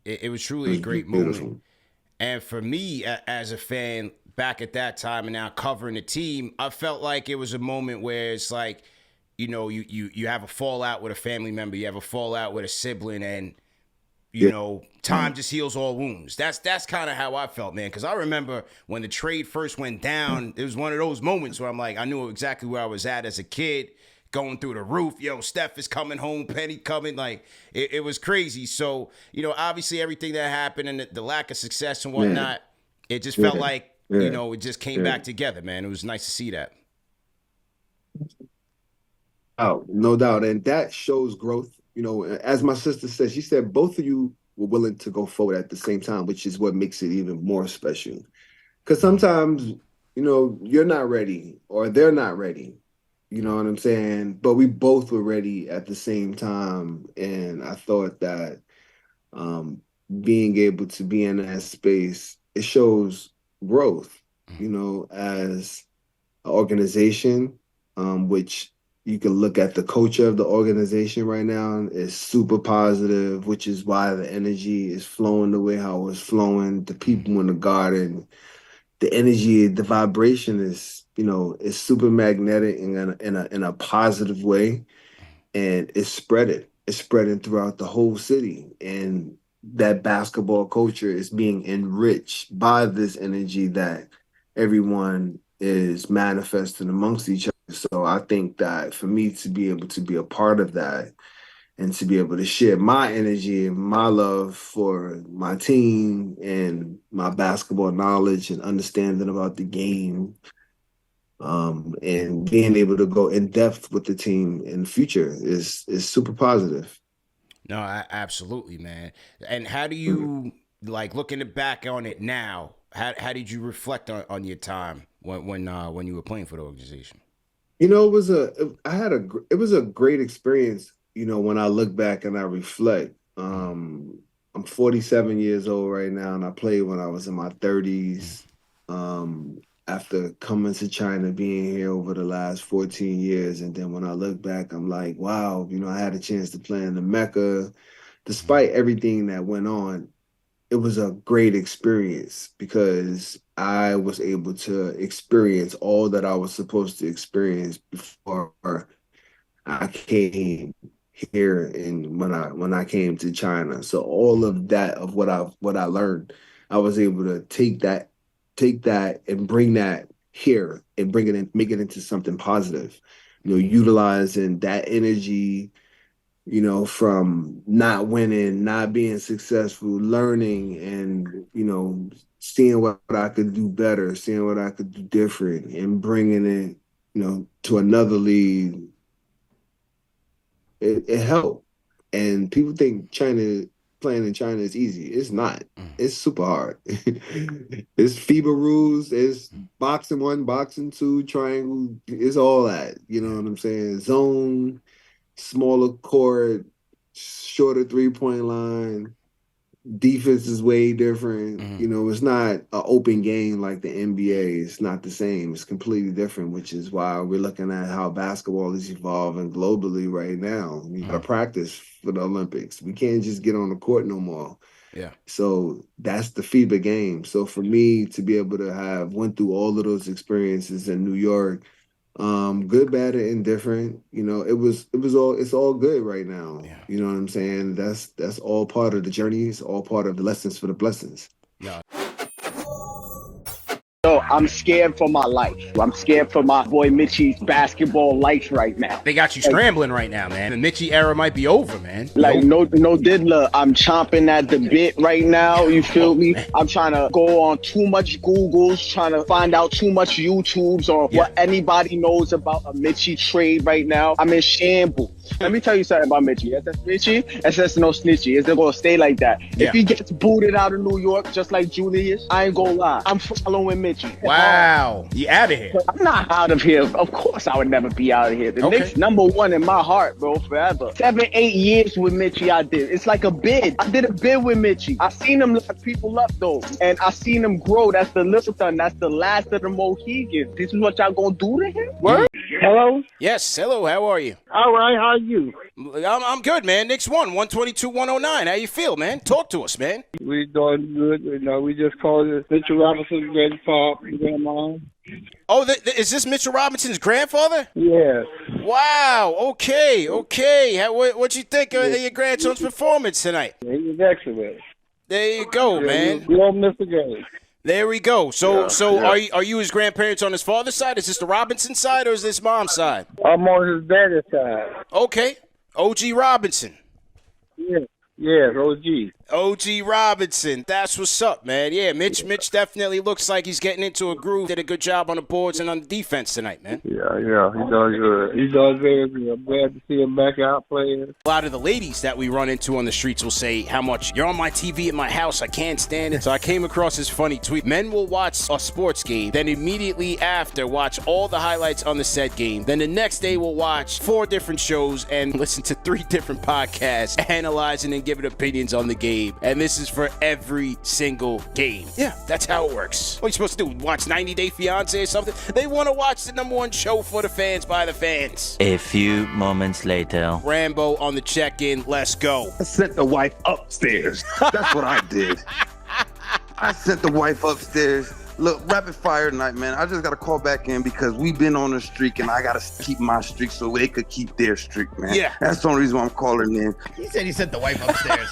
[SPEAKER 1] It was truly a great moment. And for me, as a fan, back at that time and now covering the team, I felt like it was a moment where it's like, you know, you have a fallout with a family member, you have a fallout with a sibling, and you know, time just heals all wounds. That's kind of how I felt, man. Because I remember when the trade first went down, it was one of those moments where I'm like, I knew exactly where I was at as a kid, going through the roof. Yo, Steph is coming home, Penny coming. Like, it was crazy. So, you know, obviously everything that happened and the lack of success and whatnot, it just felt like, you know, it just came back together, man. It was nice to see that.
[SPEAKER 4] Oh, no doubt. And that shows growth. You know, as my sister said, she said both of you were willing to go forward at the same time, which is what makes it even more special. Because sometimes, you know, you're not ready or they're not ready. You know what I'm saying? But we both were ready at the same time. And I thought that being able to be in that space, it shows growth, you know, as an organization, which you can look at the culture of the organization right now is super positive, which is why the energy is flowing the way how it's flowing. The people in the garden, the energy, the vibration is, you know, is super magnetic in a positive way, and it's spreading. It's spreading throughout the whole city, and that basketball culture is being enriched by this energy that everyone is manifesting amongst each other. So I think that for me to be able to be a part of that and to be able to share my energy and my love for my team and my basketball knowledge and understanding about the game, and being able to go in depth with the team in the future is super positive.
[SPEAKER 1] No, absolutely, man. And how do you, like, looking back on it now, how did you reflect on your time when you were playing for the organization?
[SPEAKER 4] You know, it was a great experience, you know, when I look back and I reflect. I'm 47 years old right now, and I played when I was in my 30s. After coming to China, being here over the last 14 years. And then when I look back, I'm like, wow, you know, I had a chance to play in the Mecca. Despite everything that went on, it was a great experience because I was able to experience all that I was supposed to experience before I came here and when I came to China. So all of that of what I learned, I was able to take that and bring that here and bring it in, make it into something positive. You know, utilizing that energy, you know, from not winning, not being successful, learning and, you know, seeing what I could do better, seeing what I could do different and bringing it, you know, to another league. It helped. And people think playing in China is easy. It's not. It's super hard. It's FIBA rules. It's boxing 1, boxing 2, triangle. It's all that. You know what I'm saying? Zone, smaller court, shorter 3-point line. Defense is way different. You know, it's not an open game like the NBA. It's not the same. It's completely different, which is why we're looking at how basketball is evolving globally right now. We got to practice for the Olympics. We can't just get on the court no more.
[SPEAKER 1] Yeah.
[SPEAKER 4] So that's the FIBA game. So for me to be able to have went through all of those experiences in New York, good, bad, and indifferent, you know, it's all good right now.
[SPEAKER 1] Yeah.
[SPEAKER 4] You know what I'm saying? That's all part of the journey. It's all part of the lessons for the blessings.
[SPEAKER 1] Yeah.
[SPEAKER 17] Yo, I'm scared for my life. I'm scared for my boy Mitchie's basketball life right now.
[SPEAKER 1] They got you scrambling right now, man. The Mitchie era might be over, man.
[SPEAKER 17] Like, no diddler. I'm chomping at the bit right now. You feel me? I'm trying to go on too much Googles, trying to find out too much YouTubes on what anybody knows about a Mitchie trade right now. I'm in shambles. Let me tell you something about Mitchie. SS Mitchie, SS no snitchy. Is it gonna stay like that?
[SPEAKER 1] Yeah.
[SPEAKER 17] If he gets booted out of New York just like Julius, I ain't gonna lie. I'm following Mitchie.
[SPEAKER 1] Wow. You out of here.
[SPEAKER 17] I'm not out of here. Of course I would never be out of here. The Knicks #1 in my heart, bro, forever. 7-8 years with Mitchie I did. It's like a bid. I did a bid with Mitchie. I seen him lock people up though. And I seen him grow. That's the little son. That's the last of the Mohegans. This is what y'all gonna do to him? Word?
[SPEAKER 10] Hello?
[SPEAKER 1] Yes, hello, how are you?
[SPEAKER 10] All right, how are you?
[SPEAKER 1] I'm good, man. Knicks won, 122-109. How you feel, man? Talk to us, man.
[SPEAKER 10] We doing good. You know, we just called it Mitchell Robinson's great father.
[SPEAKER 5] pop and grandma.
[SPEAKER 1] Oh, is this Mitchell Robinson's grandfather?
[SPEAKER 5] Yes.
[SPEAKER 1] Wow. Okay. What'd you think of your grandson's performance tonight?
[SPEAKER 5] He was excellent.
[SPEAKER 1] There you go, man.
[SPEAKER 5] He don't miss a game.
[SPEAKER 1] There we go. So are you his grandparents on his father's side? Is this the Robinson side or is this mom's side?
[SPEAKER 5] I'm on his daddy's side.
[SPEAKER 1] Okay. OG Robinson.
[SPEAKER 5] Yes, OG.
[SPEAKER 1] OG Robinson. That's what's up, man. Yeah, Mitch definitely looks like he's getting into a groove. Did a good job on the boards and on the defense tonight, man.
[SPEAKER 5] Yeah, he does good. He does very good. I'm glad to see him back out playing.
[SPEAKER 1] A lot of the ladies that we run into on the streets will say how much you're on my TV at my house. I can't stand it. So I came across this funny tweet. Men will watch a sports game, then immediately after watch all the highlights on the said game. Then the next day we'll watch 4 different shows and listen to 3 different podcasts, analyzing and giving opinions on the game. And this is for every single game. Yeah, that's how it works. What are you supposed to do? Watch 90 Day Fiancé or something? They want to watch the #1 show for the fans by the fans.
[SPEAKER 6] A few moments later.
[SPEAKER 1] Rambo on the check-in. Let's go.
[SPEAKER 12] I sent the wife upstairs. That's what I did. I sent the wife upstairs. Look, rapid fire tonight, man. I just got to call back in because we've been on a streak and I got to keep my streak so they could keep their streak, man.
[SPEAKER 1] Yeah.
[SPEAKER 12] That's the only reason why I'm calling in.
[SPEAKER 23] He said he sent the wife upstairs.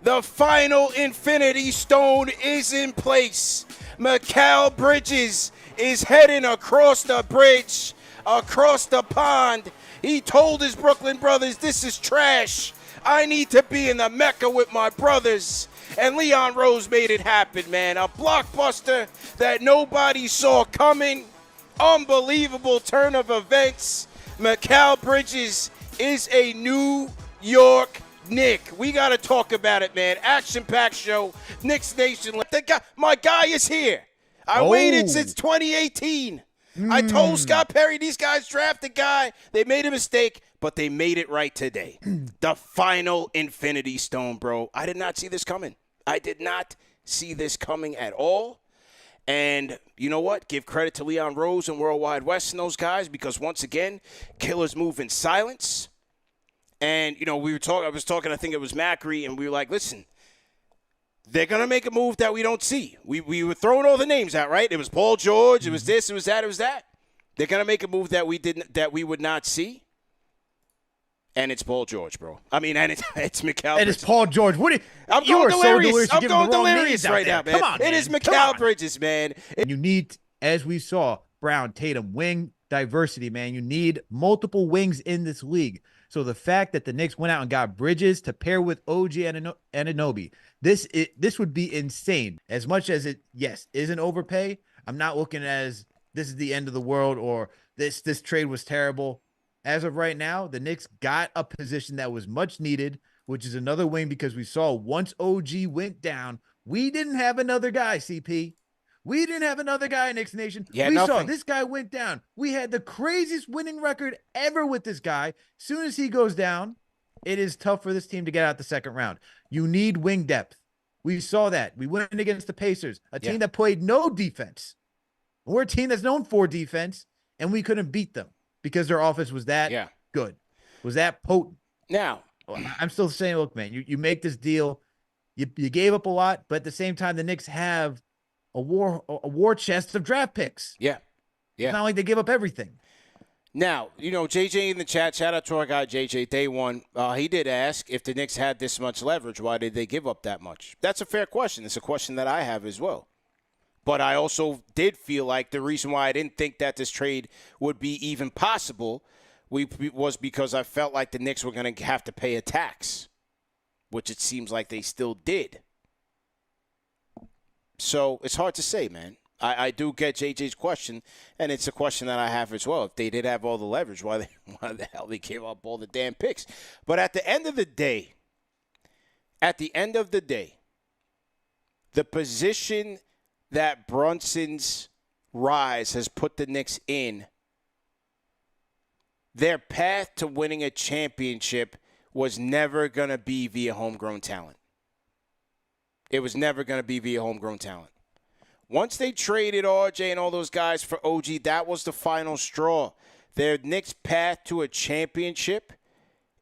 [SPEAKER 1] The final Infinity Stone is in place. Mikal Bridges is heading across the bridge, across the pond. He told his Brooklyn brothers, this is trash. I need to be in the Mecca with my brothers. And Leon Rose made it happen, man. A blockbuster that nobody saw coming. Unbelievable turn of events. Mikal Bridges is a New York Knick. We got to talk about it, man. Action-packed show. Knicks Nation. My guy is here. I waited since 2018. I told Scott Perry these guys draft a guy. They made a mistake, but they made it right today. The final Infinity Stone, bro. I did not see this coming. I did not see this coming at all. And you know what? Give credit to Leon Rose and Worldwide West and those guys because, once again, killers move in silence. And, I was talking, I think it was Macri, and we were like, listen, they're going to make a move that we don't see. We were throwing all the names out, right? It was Paul George, it was this, it was that, it was that. They're going to make a move that we would not see. And it's Paul George, bro. I mean, and it's Mikal.
[SPEAKER 23] And it's Paul George.
[SPEAKER 1] I'm going delirious. I'm going delirious right now, man.
[SPEAKER 23] Come on,
[SPEAKER 1] It is Mikal Bridges, man.
[SPEAKER 23] And you need, as we saw, Brown, Tatum, wing diversity, man. You need multiple wings in this league. So the fact that the Knicks went out and got Bridges to pair with OG Anunoby, this would be insane. As much as it, yes, is an overpay, I'm not looking as this is the end of the world or this trade was terrible. As of right now, the Knicks got a position that was much needed, which is another wing because we saw once OG went down, we didn't have another guy, CP. We didn't have another guy in Knicks Nation. We saw this guy went down. We had the craziest winning record ever with this guy. Soon as he goes down, it is tough for this team to get out the second round. You need wing depth. We saw that. We went against the Pacers, a team that played no defense. We're a team that's known for defense, and we couldn't beat them because their offense was that good, was that potent.
[SPEAKER 1] Now,
[SPEAKER 23] I'm still saying, look, man, you make this deal. You gave up a lot, but at the same time, the Knicks have a war chest of draft picks.
[SPEAKER 1] Yeah.
[SPEAKER 23] It's not like they give up everything.
[SPEAKER 1] Now, JJ in the chat, shout out to our guy JJ, day one. He did ask if the Knicks had this much leverage, why did they give up that much? That's a fair question. It's a question that I have as well. But I also did feel like the reason why I didn't think that this trade would be even possible was because I felt like the Knicks were going to have to pay a tax, which it seems like they still did. So it's hard to say, man. I do get JJ's question, and it's a question that I have as well. If they did have all the leverage, why the hell they gave up all the damn picks? But at the end of the day, the position that Brunson's rise has put the Knicks in, their path to winning a championship was never going to be via homegrown talent. It was never going to be via homegrown talent. Once they traded RJ and all those guys for OG, that was the final straw. Their Knicks' path to a championship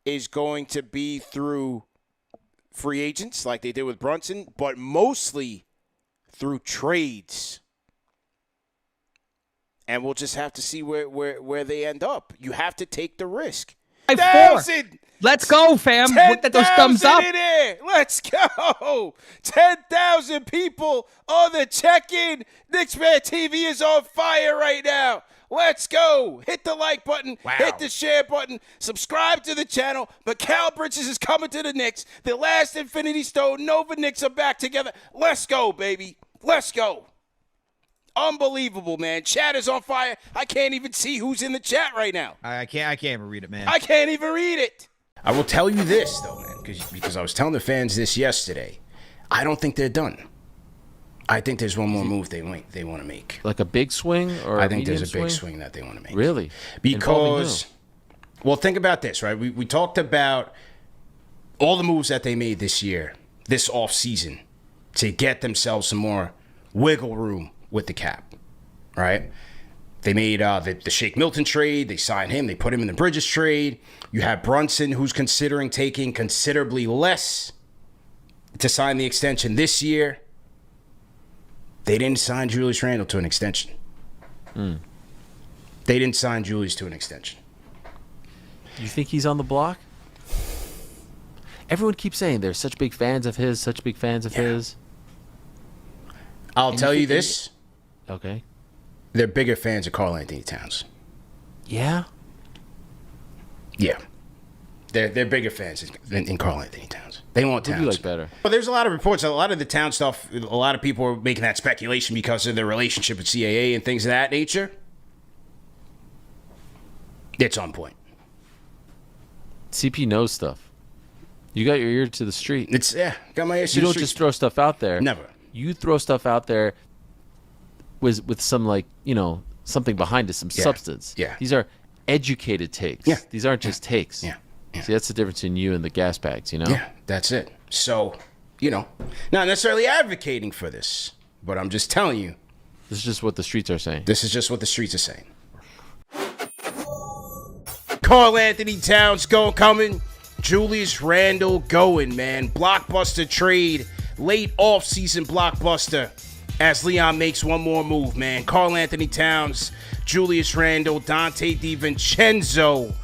[SPEAKER 1] is going to be through free agents like they did with Brunson, but mostly through trades. And we'll just have to see where they end up. You have to take the risk.
[SPEAKER 7] 1,000. Let's go, fam. Get those thumbs up.
[SPEAKER 1] In there. Let's go. 10,000 people on the check-in. KnicksFanTV is on fire right now. Let's go. Hit the like button. Wow. Hit the share button. Subscribe to the channel. Mikal Bridges is coming to the Knicks. The last Infinity Stone. Nova Knicks are back together. Let's go, baby. Let's go. Unbelievable, man. Chat is on fire. I can't even see who's in the chat right now.
[SPEAKER 23] I can't even read it, man.
[SPEAKER 1] I can't even read it. I will tell you this, though, man, because I was telling the fans this yesterday. I don't think they're done. I think there's one more move they want to make.
[SPEAKER 8] Like a big swing, or
[SPEAKER 1] I think there's a big swing that they want to make.
[SPEAKER 8] Really?
[SPEAKER 1] Because, well, think about this, right? We talked about all the moves that they made this year, this offseason, to get themselves some more wiggle room with the cap, right? They made the Shake Milton trade. They signed him. They put him in the Bridges trade. You have Brunson, who's considering taking considerably less to sign the extension this year. They didn't sign Julius Randle to an extension. They didn't sign Julius to an extension.
[SPEAKER 8] You think he's on the block? Everyone keeps saying they're such big fans of his, such big fans of his.
[SPEAKER 1] I'll tell you this.
[SPEAKER 8] Okay.
[SPEAKER 1] They're bigger fans of Karl Anthony Towns.
[SPEAKER 8] Yeah?
[SPEAKER 1] Yeah. They're bigger fans in Karl Anthony Towns. They want Towns.
[SPEAKER 8] Who do you like better?
[SPEAKER 1] Well, there's a lot of reports. A lot of the Town stuff, a lot of people are making that speculation because of their relationship with CAA and things of that nature. It's on point.
[SPEAKER 8] CP knows stuff. You got your ear to the street.
[SPEAKER 1] Got my ear to the street.
[SPEAKER 8] You don't just throw stuff out there.
[SPEAKER 1] Never.
[SPEAKER 8] You throw stuff out there with some, like, something behind it, some substance.
[SPEAKER 1] Yeah.
[SPEAKER 8] These are educated takes.
[SPEAKER 1] Yeah.
[SPEAKER 8] These aren't just takes.
[SPEAKER 1] Yeah.
[SPEAKER 8] See, that's the difference in you and the gas bags,
[SPEAKER 1] Yeah, that's it. So, not necessarily advocating for this, but I'm just telling you.
[SPEAKER 8] This is just what the streets are saying.
[SPEAKER 1] This is just what the streets are saying. Karl Anthony Towns coming. Julius Randle going, man. Blockbuster trade. Late off-season blockbuster as Leon makes one more move, man. Karl Anthony Towns, Julius Randle, Dante DiVincenzo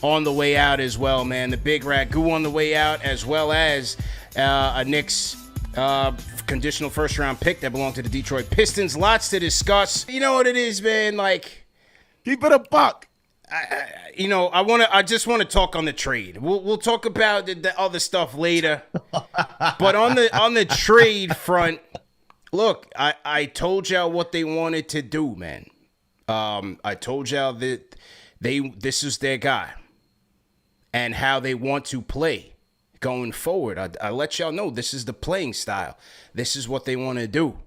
[SPEAKER 1] on the way out as well, man. The big Ragu on the way out, as well as a Knicks conditional first-round pick that belonged to the Detroit Pistons. Lots to discuss. You know what it is, man? Like,
[SPEAKER 22] keep it a buck.
[SPEAKER 1] I just want to talk on the trade. We'll talk about the other stuff later. But on the trade front, look, I told y'all what they wanted to do, man. I told y'all that this is their guy and how they want to play going forward. I let y'all know this is the playing style. This is what they want to do.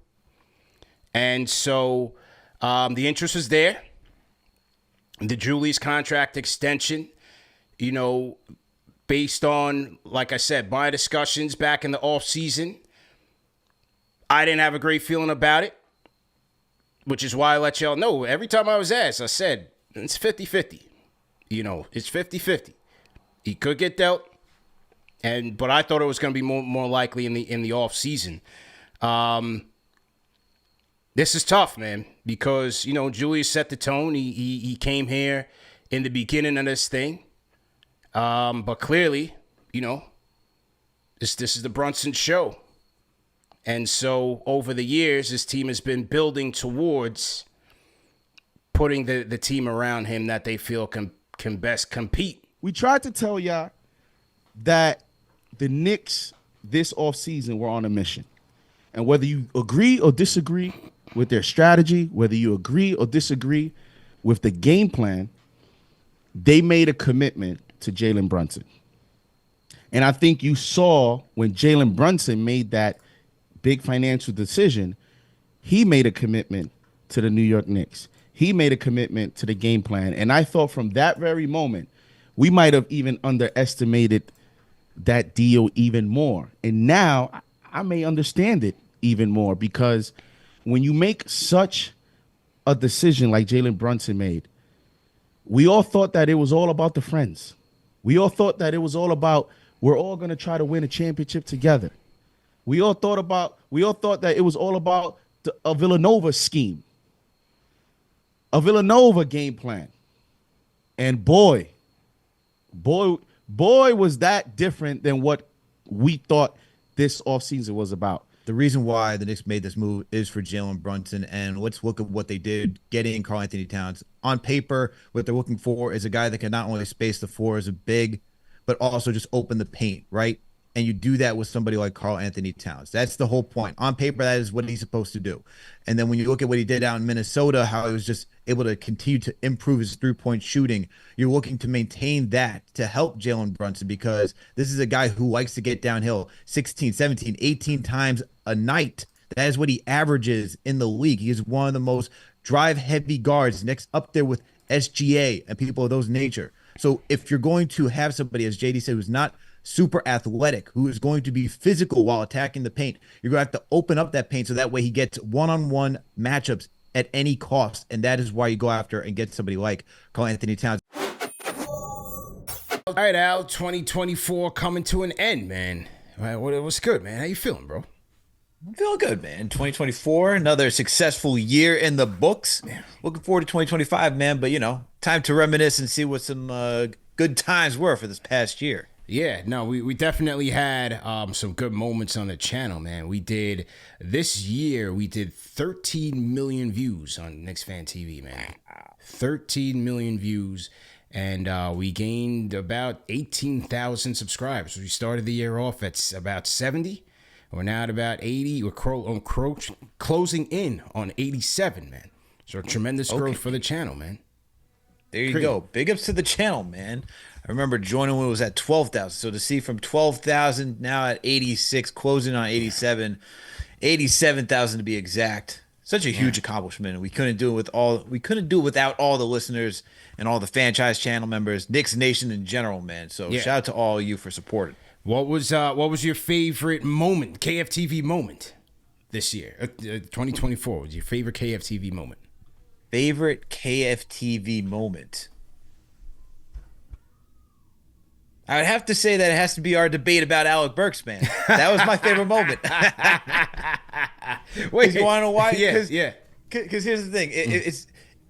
[SPEAKER 1] And so the interest was there. The Julius contract extension, based on, like I said, my discussions back in the offseason, I didn't have a great feeling about it, which is why I let y'all know. Every time I was asked, I said, it's 50-50. It's 50-50. He could get dealt, but I thought it was going to be more likely in the offseason. This is tough, man, because, Julius set the tone. He came here in the beginning of this thing. But clearly, this is the Brunson show. And so over the years, this team has been building towards putting the team around him that they feel can best compete.
[SPEAKER 22] We tried to tell y'all that the Knicks this offseason were on a mission. And whether you agree or disagree with their strategy, whether you agree or disagree with the game plan, they made a commitment to Jalen Brunson. And I think you saw when Jalen Brunson made that big financial decision, he made a commitment to the New York Knicks. He made a commitment to the game plan. And I thought from that very moment, we might have even underestimated that deal even more. And now I may understand it even more, because when you make such a decision like Jalen Brunson made, we all thought that it was all about the friends. We all thought that it was all about we're all gonna try to win a championship together. We all thought that it was all about a Villanova scheme, a Villanova game plan. And boy, was that different than what we thought this offseason was about.
[SPEAKER 23] The reason why the Knicks made this move is for Jalen Brunson, and let's look at what they did getting Karl Anthony Towns. On paper, what they're looking for is a guy that can not only space the floor as a big, but also just open the paint, right? And you do that with somebody like Karl Anthony Towns. That's the whole point. On paper, that is what he's supposed to do. And then when you look at what he did out in Minnesota, how he was just able to continue to improve his three-point shooting, you're looking to maintain that to help Jalen Brunson, because this is a guy who likes to get downhill 16, 17, 18 times a night. That is what he averages in the league. He is one of the most drive-heavy guards, next up there with SGA and people of those nature. So if you're going to have somebody, as JD said, who's not super athletic, who is going to be physical while attacking the paint, you're going to have to open up that paint so that way he gets one-on-one matchups at any cost. And that is why you go after and get somebody like Karl Anthony Towns.
[SPEAKER 1] All right, Al, 2024 coming to an end, man. All right, what's good, man? How you feeling, bro?
[SPEAKER 9] I'm feeling good, man. 2024, another successful year in the books. Looking forward to 2025, man. But, time to reminisce and see what some good times were for this past year.
[SPEAKER 1] Yeah, no, we definitely had some good moments on the channel, man. This year, we did 13 million views on KnicksFanTV, man. 13 million views, and we gained about 18,000 subscribers. We started the year off at about 70. We're now at about 80. We're closing in on 87, man. So tremendous growth for the channel, man.
[SPEAKER 9] There you go. Big ups to the channel, man. I remember joining when it was at 12,000. So to see from 12,000 now at 86, closing on 87, 87,000 to be exact. Such a huge accomplishment. We couldn't do it without all the listeners and all the franchise channel members, Knicks Nation in general, man. So shout out to all of you for supporting.
[SPEAKER 1] What was your favorite moment, KFTV moment this year, 2024? What was your favorite KFTV moment?
[SPEAKER 9] Favorite KFTV moment? I would have to say that it has to be our debate about Alec Burks, man. That was my favorite moment. Wait, you want to know why?
[SPEAKER 1] Yeah.
[SPEAKER 9] Because here's the thing.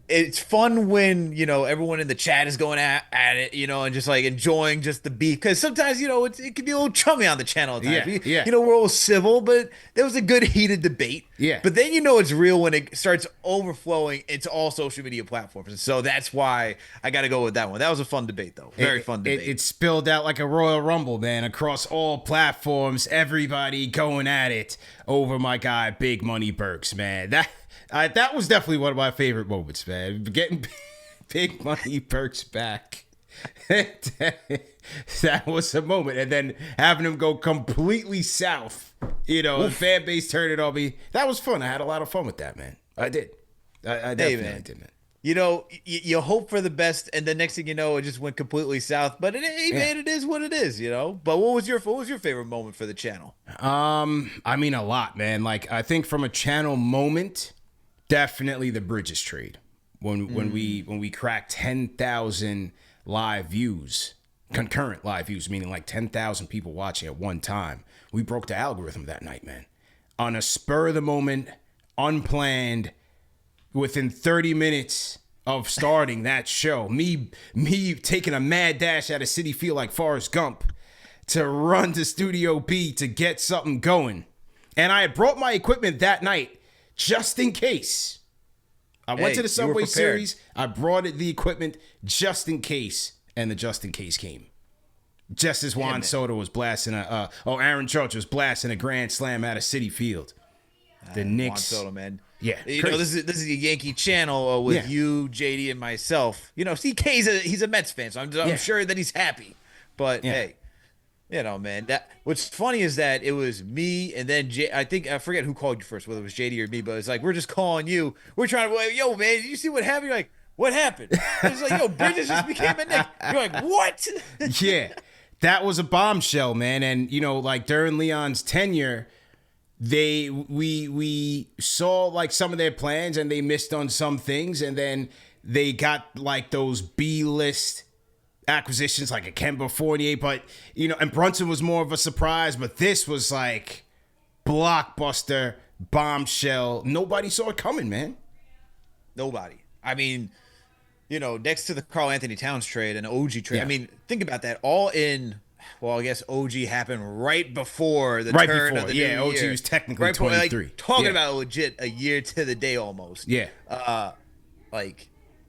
[SPEAKER 9] It's fun when, everyone in the chat is going at it, and just like enjoying just the beef. Because sometimes, it can be a little chummy on the channel at times.
[SPEAKER 1] Yeah.
[SPEAKER 9] We're all civil, but there was a good heated debate.
[SPEAKER 1] Yeah.
[SPEAKER 9] But then it's real when it starts overflowing into all social media platforms. And so that's why I got to go with that one. That was a fun debate, though. Very fun debate.
[SPEAKER 1] It spilled out like a Royal Rumble, man, across all platforms. Everybody going at it over my guy, Big Money Burks, man. That was definitely one of my favorite moments, man. Getting Big Money Burks back. That was a moment. And then having him go completely south, the fan base turned it on me. That was fun. I had a lot of fun with that, man. I did. I definitely did, man.
[SPEAKER 9] You hope for the best, and the next thing you know, it just went completely south. But it is what it is, But what was your favorite moment for the channel?
[SPEAKER 1] I mean, a lot, man. Like, I think from a channel moment, definitely the Bridges trade. When we cracked 10,000 live views, concurrent live views, meaning like 10,000 people watching at one time. We broke the algorithm that night, man. On a spur of the moment, unplanned, within 30 minutes of starting that show, me taking a mad dash at a City Field like Forrest Gump to run to Studio B to get something going. And I had brought my equipment that night just in case. I went to the Subway Series. I brought the equipment just in case, and the just in case came. Just as Juan Soto was blasting Aaron Judge was blasting a grand slam out of City Field. The Knicks.
[SPEAKER 9] Juan Soto, man.
[SPEAKER 1] Yeah,
[SPEAKER 9] this is a Yankee channel with you, JD, and myself. CK he's a Mets fan, so I'm sure that he's happy. But hey, man. What's funny is that it was me and then I forget who called you first, whether it was JD or me, but it's like we're just calling you. We're trying to, yo, man, did you see what happened? You're like, what happened? It's like, yo, Bridges just became a Knick. You're like, what?
[SPEAKER 1] Yeah, that was a bombshell, man. And like during Leon's tenure, we saw like some of their plans and they missed on some things, and then they got like those B-list acquisitions like a Kemba Fournier, but and Brunson was more of a surprise, but this was like blockbuster, bombshell. Nobody saw it coming, man.
[SPEAKER 23] Nobody. I mean, next to the Karl Anthony Towns trade and OG trade.
[SPEAKER 1] Yeah.
[SPEAKER 23] I mean, think about that. All in. Well, I guess OG happened right before the turn of the new year.
[SPEAKER 1] OG was technically
[SPEAKER 23] right before,
[SPEAKER 1] 23.
[SPEAKER 23] Talking about legit a year to the day almost.
[SPEAKER 1] Yeah.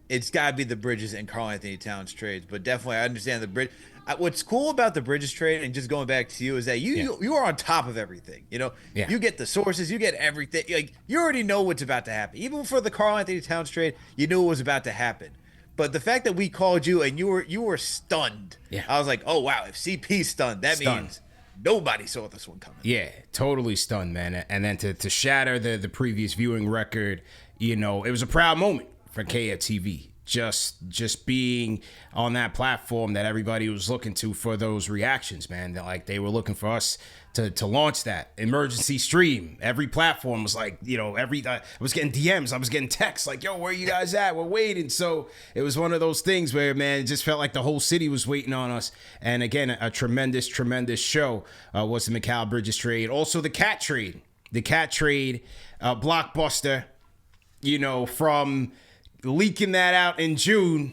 [SPEAKER 23] It's got to be the Bridges and Karl Anthony Towns trades, but definitely I understand the Bridge. What's cool about the Bridges trade, and just going back to you, is that you are on top of everything. You get the sources, you get everything. Like, you already know what's about to happen. Even for the Karl Anthony Towns trade, you knew what was about to happen. But the fact that we called you and you were stunned, I was like, oh wow, if CP's stunned, that means nobody saw this one coming.
[SPEAKER 1] Yeah, totally stunned, man. And then to shatter the previous viewing record, it was a proud moment for KFTV. Just being on that platform that everybody was looking to for those reactions, man. They were looking for us to launch that emergency stream. Every platform was like, I was getting DMs, I was getting texts like, yo, where you guys at? We're waiting. So it was one of those things where, man, it just felt like the whole city was waiting on us. And again, a tremendous show was the Mikal Bridges trade. Also the cat trade, blockbuster, from leaking that out in June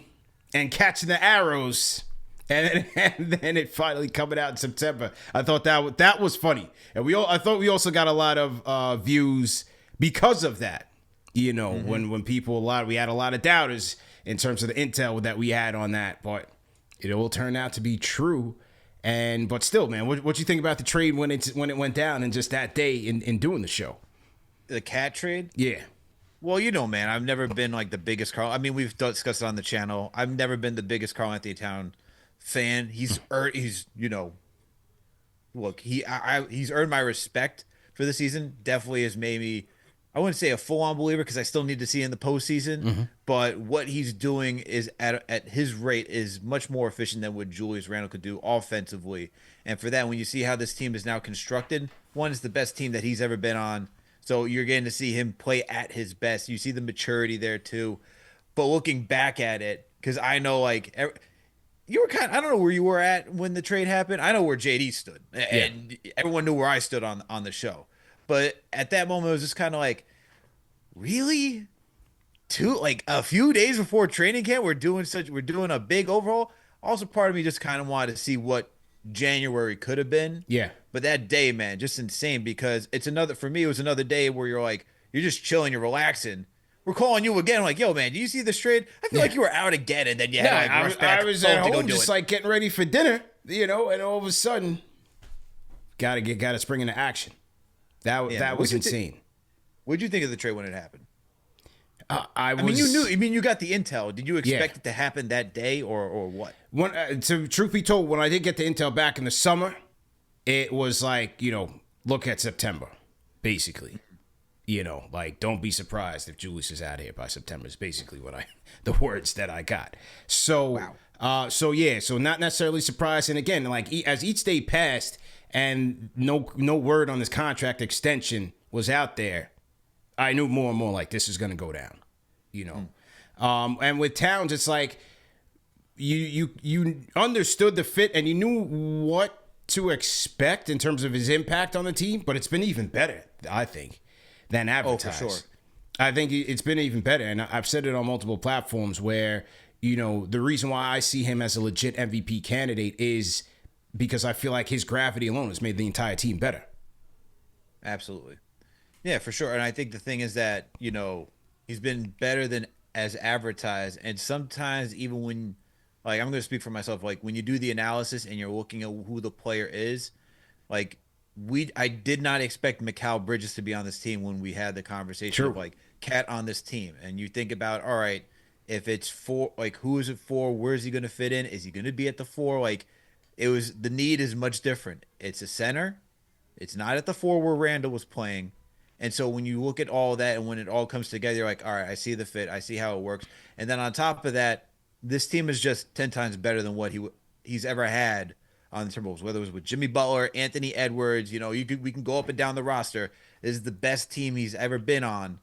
[SPEAKER 1] and catching the arrows, and then it finally coming out in September. I thought that was funny, and I thought we also got a lot of views because of that. When people we had a lot of doubters in terms of the intel that we had on that, but it all turned out to be true. But still, man, what you think about the trade when it went down and just that day in doing the show?
[SPEAKER 23] The cat trade?
[SPEAKER 1] Yeah.
[SPEAKER 23] Well, man, I've never been like the biggest Karl. I mean, we've discussed it on the channel. I've never been the biggest Karl Anthony Towns fan. He's earned my respect for the season. Definitely has made me, I wouldn't say a full-on believer because I still need to see in the postseason. But what he's doing is at his rate is much more efficient than what Julius Randle could do offensively. And for that, when you see how this team is now constructed, one is the best team that he's ever been on. So you're getting to see him play at his best. You see the maturity there too. But looking back at it, because I know you were I don't know where you were at when the trade happened. I know where JD stood, and everyone knew where I stood on the show. But at that moment, it was just kind of like, really? A few days before training camp, we're doing a big overhaul. Also, part of me just kind of wanted to see what January could have been.
[SPEAKER 1] Yeah.
[SPEAKER 23] But that day, man, just insane, because for me, it was another day where you're just chilling, you're relaxing. We're calling you again, like, yo, man, do you see this trade? I feel like you were out again, and then you had to rush back.
[SPEAKER 1] I was at home just getting ready for dinner, and all of a sudden, gotta spring into action. That was insane.
[SPEAKER 23] What'd you think of the trade when it happened?
[SPEAKER 1] You
[SPEAKER 23] you got the intel. Did you expect it to happen that day or what?
[SPEAKER 1] So truth be told, when I did get the intel back in the summer, it was like, look at September, basically. Don't be surprised if Julius is out here by September is basically the words that I got. So, so not necessarily surprised. And again, as each day passed and no word on this contract extension was out there, I knew more and more like this is going to go down, and with Towns, it's like you understood the fit and you knew what to expect in terms of his impact on the team, but it's been even better, I think, than advertised.
[SPEAKER 23] Oh, for sure.
[SPEAKER 1] I think it's been even better, and I've said it on multiple platforms where, the reason why I see him as a legit MVP candidate is because I feel like his gravity alone has made the entire team better.
[SPEAKER 23] Absolutely. Yeah, for sure. And I think the thing is that, he's been better than as advertised, and sometimes even when, I'm going to speak for myself, when you do the analysis and you're looking at who the player is, I did not expect Mikal Bridges to be on this team when we had the conversation of Cat on this team. And you think about, all right, if it's for who is it for? Where is he going to fit in? Is he going to be at the 4? The need is much different. It's a center. It's not at the 4 where Randall was playing. And so when you look at all that and when it all comes together, you're like, all right, I see the fit. I see how it works. And then on top of that, this team is just 10 times better than what he's ever had on the Timberwolves, whether it was with Jimmy Butler, Anthony Edwards. We can go up and down the roster. This is the best team he's ever been on.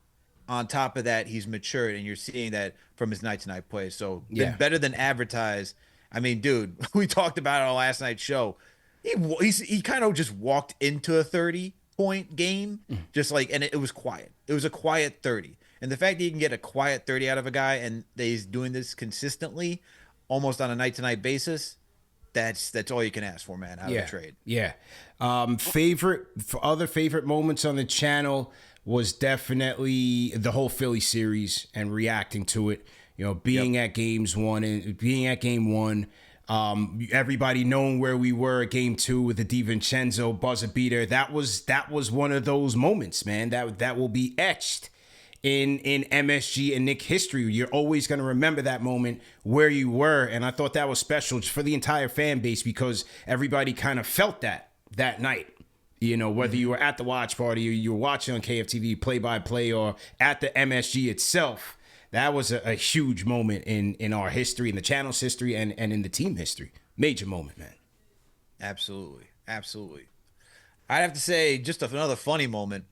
[SPEAKER 23] On top of that, he's matured, and you're seeing that from his night-to-night play. So been better than advertised. I mean, dude, we talked about it on last night's show. He kind of just walked into a 30-point game, just like, and it was quiet. It was a quiet 30. And the fact that you can get a quiet 30 out of a guy and that he's doing this consistently, almost on a night-to-night basis, that's all you can ask for, man, out of a trade.
[SPEAKER 1] Yeah. Other favorite moments on the channel was definitely the whole Philly series and reacting to it. You know, being at game one, everybody knowing where we were at game 2 with the DiVincenzo buzzer beater. That was one of those moments, man. That will be etched in MSG and Knick history. You're always going to remember that moment where you were, and I thought that was special for the entire fan base because everybody kind of felt that night. You know, whether you were at the watch party or you were watching on KFTV play-by-play or at the MSG itself, that was a huge moment in our history, in the channel's history, and in the team history. Major moment, man.
[SPEAKER 23] Absolutely. I'd have to say just another funny moment.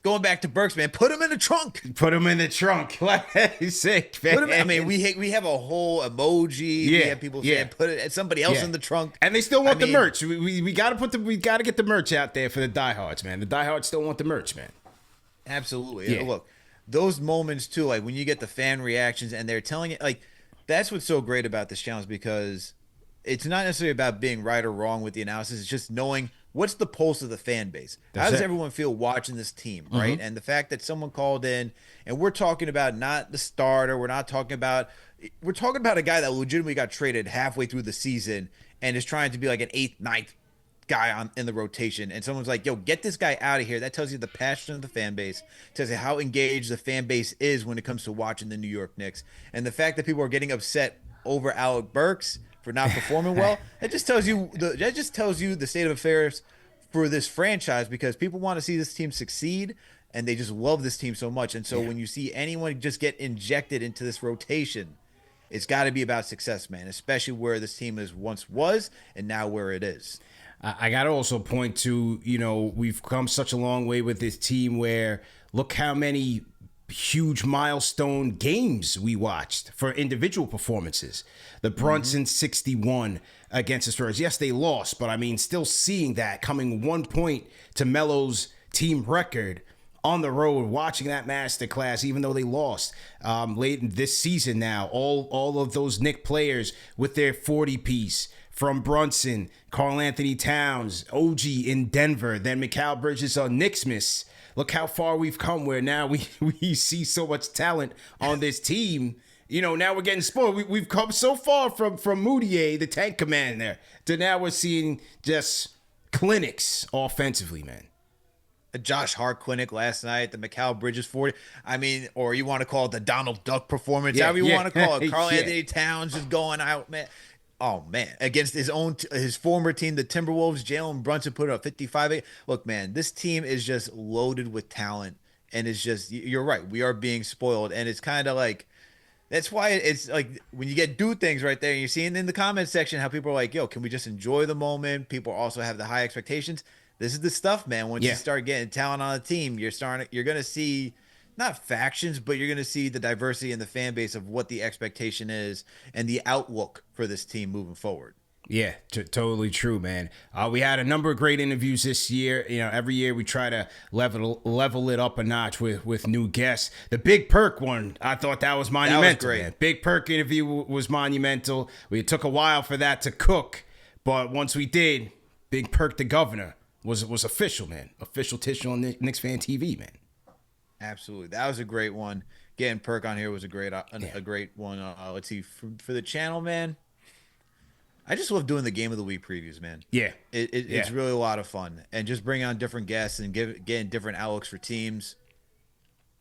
[SPEAKER 23] Going back to Burks, man, put him in the trunk.
[SPEAKER 1] Put him in the trunk. He's sick, man.
[SPEAKER 23] I mean, we have a whole emoji. We have people saying put somebody else in the trunk,
[SPEAKER 1] and they still want the merch. We got to get the merch out there for the diehards, man. The diehards still want the merch, man.
[SPEAKER 23] Absolutely. Yeah. Look, those moments too, like when you get the fan reactions and they're telling it, like that's what's so great about this challenge because it's not necessarily about being right or wrong with the analysis. It's just knowing what's the pulse of the fan base. How does everyone feel watching this team, right? And the fact that someone called in, and we're talking about not the starter. We're talking about a guy that legitimately got traded halfway through the season and is trying to be like an 8th, 9th guy in the rotation. And someone's like, yo, get this guy out of here. That tells you the passion of the fan base, tells you how engaged the fan base is when it comes to watching the New York Knicks. And the fact that people are getting upset over Alec Burks for not performing well, that just tells you the state of affairs for this franchise because people want to see this team succeed and they just love this team so much. And so when you see anyone just get injected into this rotation, it's got to be about success, man, especially where this team once was and now where it is.
[SPEAKER 1] I got to also point to, you know, we've come such a long way with this team where look how many huge milestone games we watched for individual performances. The Brunson 61 against the Spurs. Yes, they lost, but I mean, still seeing that coming 1 point to Melo's team record on the road, watching that masterclass, even though they lost late in this season now. All of those Knick players with their 40-piece from Brunson, Karl Anthony Towns, OG in Denver, then Mikal Bridges on Knicksmas. Look how far we've come where now we see so much talent on this team. You know, now we're getting spoiled. We've come so far from Moutier, the tank commander, to now we're seeing just clinics offensively, man.
[SPEAKER 23] A Josh Hart clinic last night, the Mikal Bridges 40. I mean, or you want to call it the Donald Duck performance, however you want to call it. Karl Anthony Towns is going out, man. Oh, man. Against his former team, the Timberwolves, Jalen Brunson put up 55. Look, man, this team is just loaded with talent. And it's just, you're right, we are being spoiled. And it's kind of like, that's why it's like when you do things right there, and you're seeing in the comment section how people are like, yo, can we just enjoy the moment? People also have the high expectations. This is the stuff, man. Once you start getting talent on the team, you're going to see not factions, but you're going to see the diversity in the fan base of what the expectation is and the outlook for this team moving forward.
[SPEAKER 1] Yeah, totally true, man. We had a number of great interviews this year. You know, every year we try to level it up a notch with new guests. The Big Perk one, I thought that was monumental. That was great. Man. Big Perk interview was monumental. It took a while for that to cook, but once we did, Big Perk the Governor was official, man. Official tissue on KnicksFanTV, man.
[SPEAKER 23] Absolutely, that was a great one. Getting Perk on here was a great one. Let's see, for the channel, man. I just love doing the Game of the Week previews, man.
[SPEAKER 1] Yeah.
[SPEAKER 23] It's really a lot of fun. And just bring on different guests and getting different outlooks for teams.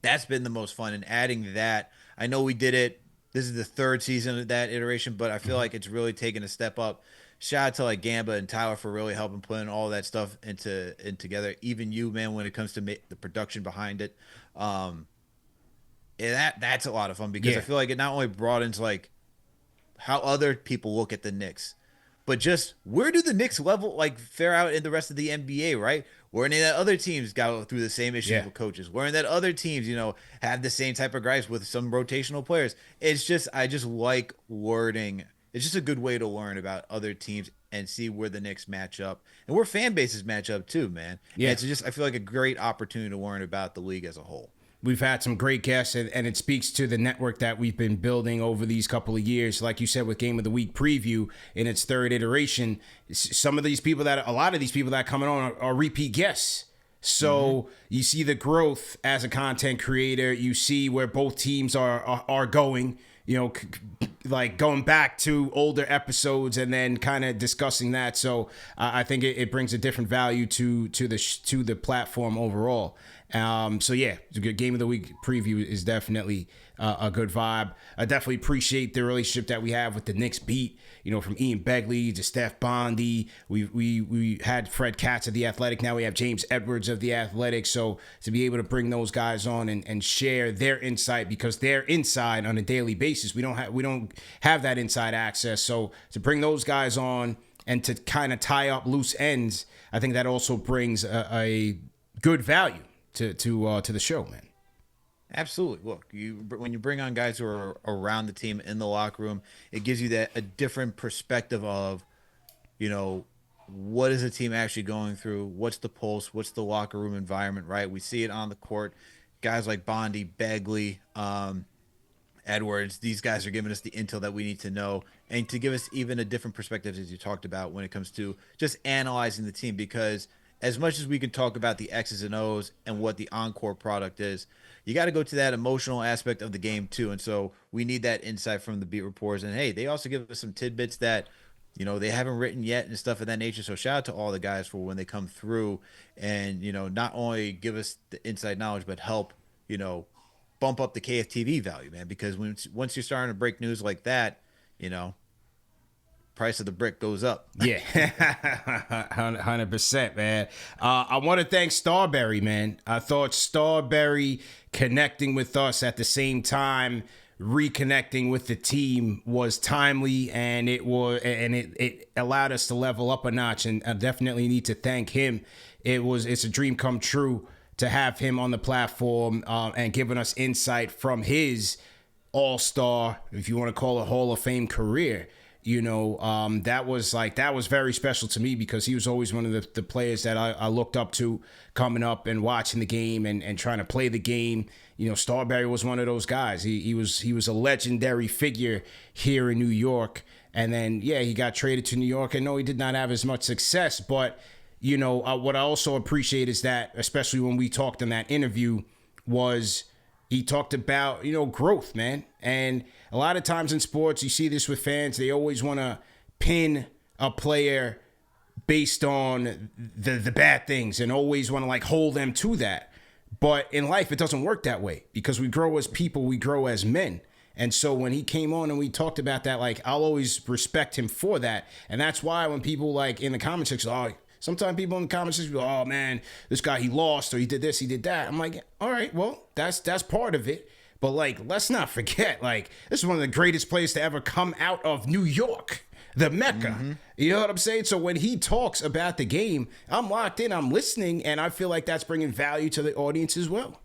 [SPEAKER 23] That's been the most fun. And adding that, I know we did it. This is the 3rd season of that iteration, but I feel like it's really taken a step up. Shout out to like Gamba and Tyler for really helping putting all that stuff in together. Even you, man, when it comes to the production behind it. That's a lot of fun because I feel like it not only broadens like how other people look at the Knicks, but just where do the Knicks fare out in the rest of the NBA, right? Where any of the other teams go through the same issues with coaches? Where that other teams, have the same type of gripes with some rotational players? It's just, I just like learning it's just a good way to learn about other teams and see where the Knicks match up and where fan bases match up too, man.
[SPEAKER 1] Yeah.
[SPEAKER 23] And it's just, I feel like a great opportunity to learn about the league as a whole.
[SPEAKER 1] We've had some great guests, and it speaks to the network that we've been building over these couple of years. Like you said, with Game of the Week preview in its third iteration, some of these people a lot of these people that are coming on are repeat guests. So you see the growth as a content creator. You see where both teams are going. You know, like going back to older episodes and then kind of discussing that. So I think it brings a different value to the platform overall. So yeah, it's a good Game of the Week preview is definitely a good vibe. I definitely appreciate the relationship that we have with the Knicks beat, you know, from Ian Begley to Steph Bondy. We had Fred Katz of The Athletic. Now we have James Edwards of The Athletic. So to be able to bring those guys on and share their insight, because they're inside on a daily basis. We don't have that inside access. So to bring those guys on and to kind of tie up loose ends, I think that also brings a good value to the show, man.
[SPEAKER 23] Absolutely. Look, when you bring on guys who are around the team in the locker room, it gives you a different perspective of, you know, what is the team actually going through? What's the pulse? What's the locker room environment, right? We see it on the court. Guys like Bondy, Begley, Edwards, these guys are giving us the intel that we need to know, and to give us even a different perspective, as you talked about, when it comes to just analyzing the team. Because as much as we can talk about the X's and O's and what the encore product is, you got to go to that emotional aspect of the game too. And so we need that insight from the beat reporters. And hey, they also give us some tidbits that, you know, they haven't written yet and stuff of that nature. So shout out to all the guys for when they come through and, you know, not only give us the inside knowledge, but help, you know, bump up the KFTV value, man. Because once you're starting to break news like that, you know, price of the brick goes up.
[SPEAKER 1] Yeah, 100%, man. I want to thank Starberry, man. I thought Starberry connecting with us at the same time, reconnecting with the team, was timely, and it allowed us to level up a notch. And I definitely need to thank him. It's a dream come true to have him on the platform and giving us insight from his all-star, if you want to call it, Hall of Fame career. You know, that was very special to me, because he was always one of the players that I looked up to coming up and watching the game and trying to play the game. You know, Starberry was one of those guys. He was a legendary figure here in New York. And then, yeah, he got traded to New York. I know he did not have as much success, but, you know, what I also appreciate is that, especially when we talked in that interview, was he talked about, you know, growth, man. And a lot of times in sports, you see this with fans. They always want to pin a player based on the bad things and always want to like hold them to that. But in life, it doesn't work that way, because we grow as people, we grow as men. And so when he came on and we talked about that, like, I'll always respect him for that. And that's why when people like in the comment section, sometimes people in the comments go, oh man, this guy, he lost, or he did this, he did that. I'm like, all right, well, that's part of it. But like, let's not forget, like, this is one of the greatest players to ever come out of New York, the Mecca. Mm-hmm. You know what I'm saying? So when he talks about the game, I'm locked in, I'm listening, and I feel like that's bringing value to the audience as well.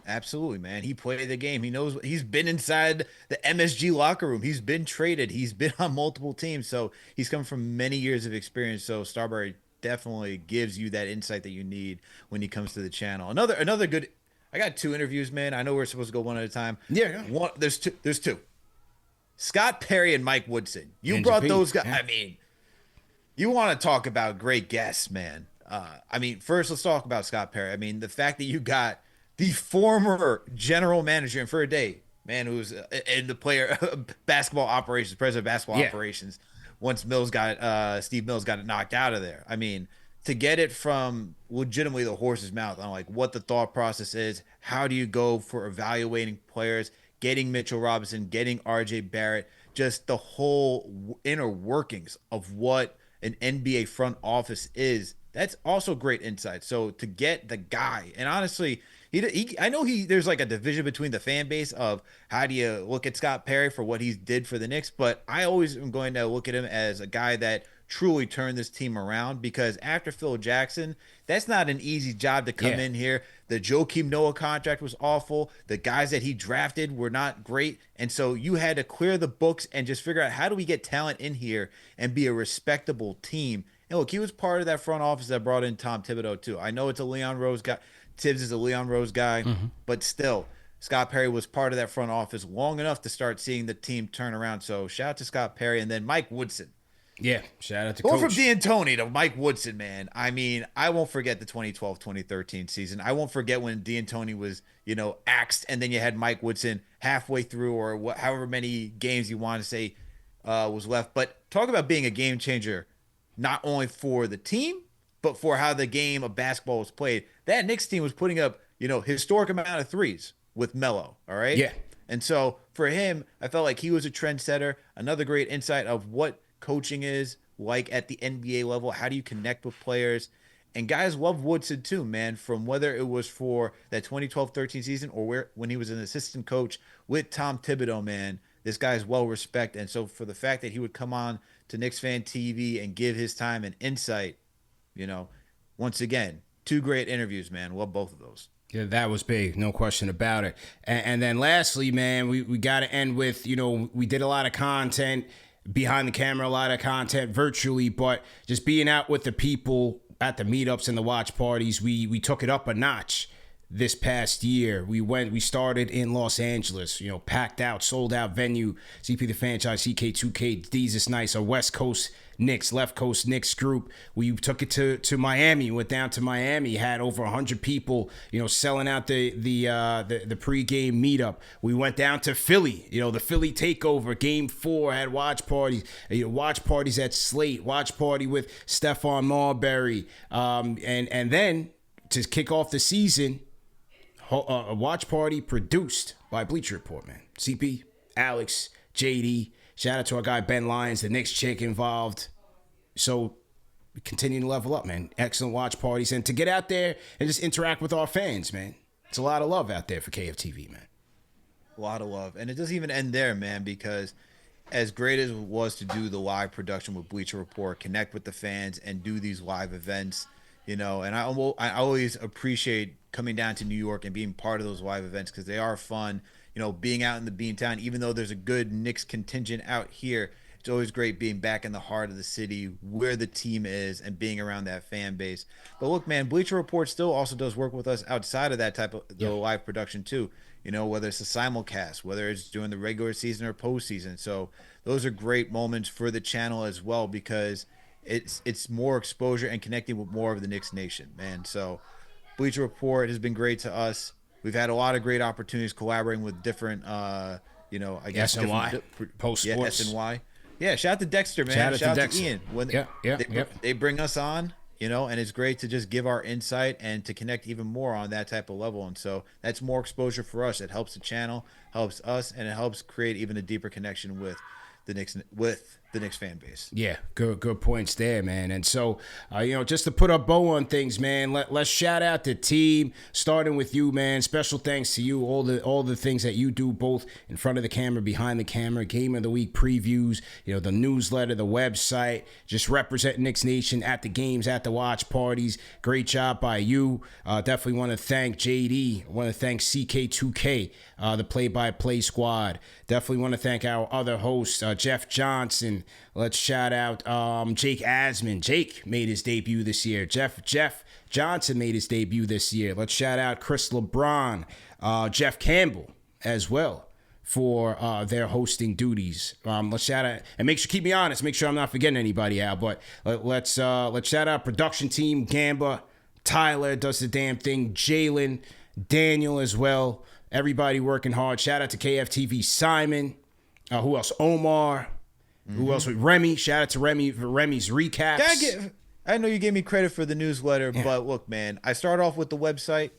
[SPEAKER 23] Absolutely, man. He played the game. He knows. He's been inside the MSG locker room. He's been traded. He's been on multiple teams. So he's come from many years of experience. So Starberry definitely gives you that insight that you need when he comes to the channel. Another good. I got 2 interviews, man. I know we're supposed to go one at a time.
[SPEAKER 1] Yeah.
[SPEAKER 23] There's two. Scott Perry and Mike Woodson. You brought those guys. Yeah. I mean, you want to talk about great guests, man. I mean, first let's talk about Scott Perry. I mean, the fact that you got the former general manager, and for a day, man, who's in the player basketball operations, president of basketball operations, once Steve Mills got it knocked out of there. I mean, to get it from legitimately the horse's mouth on like what the thought process is, how do you go for evaluating players, getting Mitchell Robinson, getting RJ Barrett, just the whole inner workings of what an NBA front office is. That's also great insight. So to get the guy, and honestly, I know there's like a division between the fan base of how do you look at Scott Perry for what he did for the Knicks, but I always am going to look at him as a guy that truly turn this team around, because after Phil Jackson, that's not an easy job to come in here. The Joakim Noah contract was awful. The guys that he drafted were not great. And so you had to clear the books and just figure out, how do we get talent in here and be a respectable team? And look, he was part of that front office that brought in Tom Thibodeau too. I know it's a Leon Rose guy. Tibbs is a Leon Rose guy, but still, Scott Perry was part of that front office long enough to start seeing the team turn around. So shout out to Scott Perry. And then Mike Woodson.
[SPEAKER 1] Yeah, shout out to
[SPEAKER 23] Going
[SPEAKER 1] Coach.
[SPEAKER 23] from D'Antoni to Mike Woodson, man. I mean, I won't forget the 2012-2013 season. I won't forget when D'Antoni was, axed, and then you had Mike Woodson halfway through, or however many games you want to say was left. But talk about being a game changer, not only for the team, but for how the game of basketball was played. That Knicks team was putting up, historic amount of threes with Melo, all right?
[SPEAKER 1] Yeah.
[SPEAKER 23] And so for him, I felt like he was a trendsetter, another great insight of what coaching is like at the NBA level. How do you connect with players? And guys love Woodson too, man, from whether it was for that 2012-13 season or when he was an assistant coach with Tom Thibodeau, man, this guy's well respected. And so for the fact that he would come on to Knicks Fan TV and give his time and insight, once again, two great interviews, man. Love both of those.
[SPEAKER 1] Yeah, that was big, no question about it. And then lastly, man, we got to end with, we did a lot of content behind the camera, a lot of content virtually, but just being out with the people at the meetups and the watch parties, we took it up a notch this past year. We started in Los Angeles, packed out, sold out venue, CP the Franchise, CK2K, Jesus Nice, a West Coast Knicks, left coast Knicks group. We took it to Miami, went down to Miami, had over 100 people, selling out the pregame meetup. We went down to Philly, the Philly takeover, game 4, had watch parties, watch parties at Slate, watch party with Stephon Marbury. And then to kick off the season, a watch party produced by Bleacher Report, man. CP, Alex, JD, shout out to our guy Ben Lyons, the Knicks chick involved. So we continue to level up, man. Excellent watch parties. And to get out there and just interact with our fans, man. It's a lot of love out there for KFTV, man.
[SPEAKER 23] A lot of love. And it doesn't even end there, man, because as great as it was to do the live production with Bleacher Report, connect with the fans, and do these live events, and I always appreciate coming down to New York and being part of those live events because they are fun. Being out in the Beantown, even though there's a good Knicks contingent out here, it's always great being back in the heart of the city where the team is and being around that fan base. But look, man, Bleacher Report still also does work with us outside of that type of the live production too. Whether it's a simulcast, whether it's during the regular season or postseason. So those are great moments for the channel as well because it's more exposure and connecting with more of the Knicks Nation, man. So Bleacher Report has been great to us. We've had a lot of great opportunities collaborating with different, I guess
[SPEAKER 1] SNY, Post Sports.
[SPEAKER 23] SNY. Yeah, shout out to Dexter, man. Shout out to Ian. When they bring us on, and it's great to just give our insight and to connect even more on that type of level. And so that's more exposure for us. It helps the channel, helps us, and it helps create even a deeper connection with the Knicks fan base.
[SPEAKER 1] Yeah, good points there, man. And so, just to put a bow on things, man, let's shout out the team, starting with you, man. Special thanks to you, all the things that you do, both in front of the camera, behind the camera, Game of the Week previews, the newsletter, the website, just representing Knicks Nation at the games, at the watch parties. Great job by you. Definitely want to thank JD. Want to thank CK2K, the play-by-play squad. Definitely want to thank our other hosts, Jeff Johnson. Let's shout out Jake Asman. Jake made his debut this year. Jeff Johnson made his debut this year. Let's shout out Chris LeBron, Jeff Campbell as well for their hosting duties. Let's shout out, and make sure, keep me honest, make sure I'm not forgetting anybody out, but let's shout out production team, Gamba, Tyler does the damn thing, Jalen, Daniel as well. Everybody working hard. Shout out to KFTV, Simon. Who else? Omar. Who else? Remy. Shout out to Remy for Remy's recaps.
[SPEAKER 23] I know you gave me credit for the newsletter, but look, man, I start off with the website,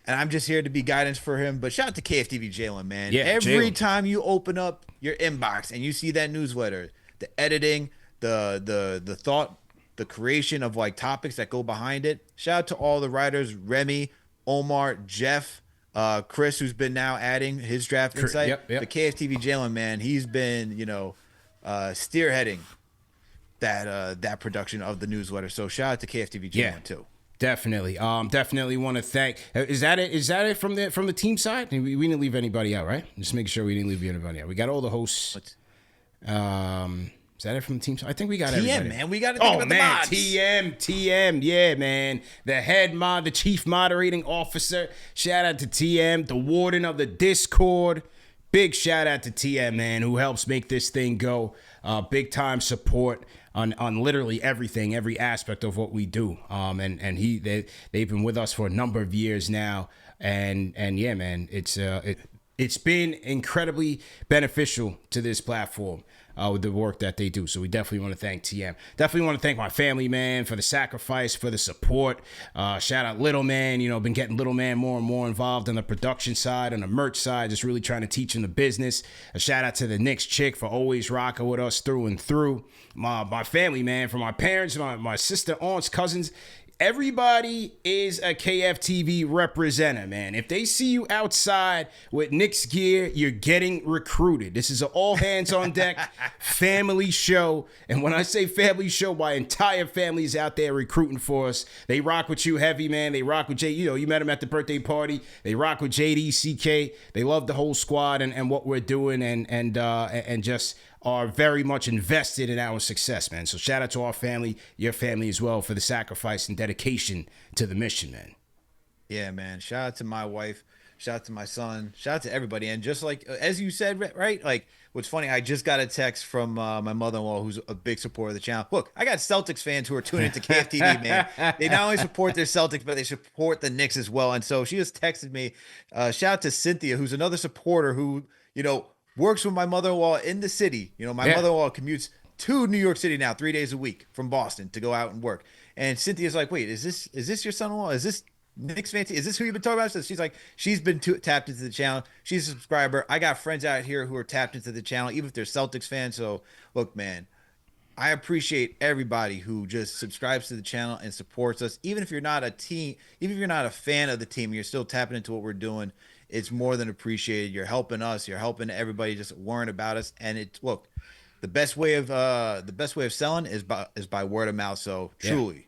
[SPEAKER 23] and I'm just here to be guidance for him. But shout out to KFTV Jalen, man.
[SPEAKER 1] Yeah,
[SPEAKER 23] every time you open up your inbox and you see that newsletter, the editing, the thought, the creation of like topics that go behind it. Shout out to all the writers: Remy, Omar, Jeff. Chris, who's been now adding his draft insight.
[SPEAKER 1] Yep.
[SPEAKER 23] The KFTV Jalen, man, he's been, spearheading that production of the newsletter. So shout out to KFTV Channel too.
[SPEAKER 1] Definitely. Definitely want to thank. Is that it from the team side? We didn't leave anybody out, right? Just make sure we didn't leave anybody out. We got all the hosts. Is that it from the team side? I think we got everybody.
[SPEAKER 23] Man. We got to think about the mods.
[SPEAKER 1] TM. Yeah, man. The chief moderating officer. Shout out to TM, the warden of the Discord. Big shout out to TM, man, who helps make this thing go. Big time support on literally everything, every aspect of what we do. And they've been with us for a number of years now. And yeah, man, it's been incredibly beneficial to this platform. With the work that they do. So we definitely want to thank TM. Definitely want to thank my family, man, for the sacrifice, for the support. Shout out Little Man. Been getting Little Man more and more involved on the production side, on the merch side, just really trying to teach him the business. A shout out to the Knicks chick for always rocking with us through and through. My family, man, from my parents, my sister, aunts, cousins. Everybody is a KFTV representative, man. If they see you outside with Knicks gear, you're getting recruited. This is an all hands on deck family show. And when I say family show, my entire family is out there recruiting for us. They rock with you heavy, man. They rock with Jay. You met them at the birthday party. They rock with JD, CK. They love the whole squad and what we're doing and just are very much invested in our success, man. So shout out to our family, your family as well, for the sacrifice and dedication to the mission, man.
[SPEAKER 23] Yeah, man. Shout out to my wife. Shout out to my son. Shout out to everybody. And just like, as you said, right? Like, what's funny, I just got a text from my mother-in-law, who's a big supporter of the channel. Look, I got Celtics fans who are tuning into KFTV, man. They not only support their Celtics, but they support the Knicks as well. And so she just texted me. Shout out to Cynthia, who's another supporter who, works with my mother-in-law in the city. My mother-in-law commutes to New York City now 3 days a week from Boston to go out and work. And Cynthia's like, wait, is this your son-in-law? Is this KnicksFanTV? Is this who you've been talking about? So she's like, she's been tapped into the channel. She's a subscriber. I got friends out here who are tapped into the channel, even if they're Celtics fans. So look, man, I appreciate everybody who just subscribes to the channel and supports us. Even if you're not a fan of the team, you're still tapping into what we're doing. It's more than appreciated. You're helping us. You're helping everybody just learn about us. And the best way of selling is by word of mouth. So truly,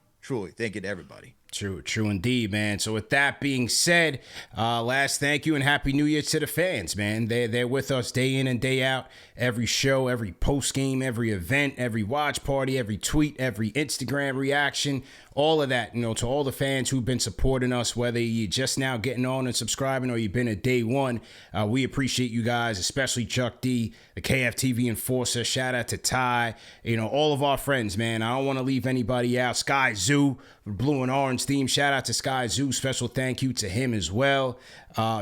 [SPEAKER 23] thank you to everybody.
[SPEAKER 1] True indeed, man. So with that being said, last thank you and Happy New Year to the fans, man. They're with us day in and day out. Every show, every post game, every event, every watch party, every tweet, every Instagram reaction, all of that, to all the fans who've been supporting us, whether you're just now getting on and subscribing or you've been at day one. We appreciate you guys, especially Chuck D, the KFTV enforcer. Shout out to Ty, all of our friends, man. I don't want to leave anybody out. Sky Zoo, blue and orange theme. Shout out to Sky Zoo. Special thank you to him as well.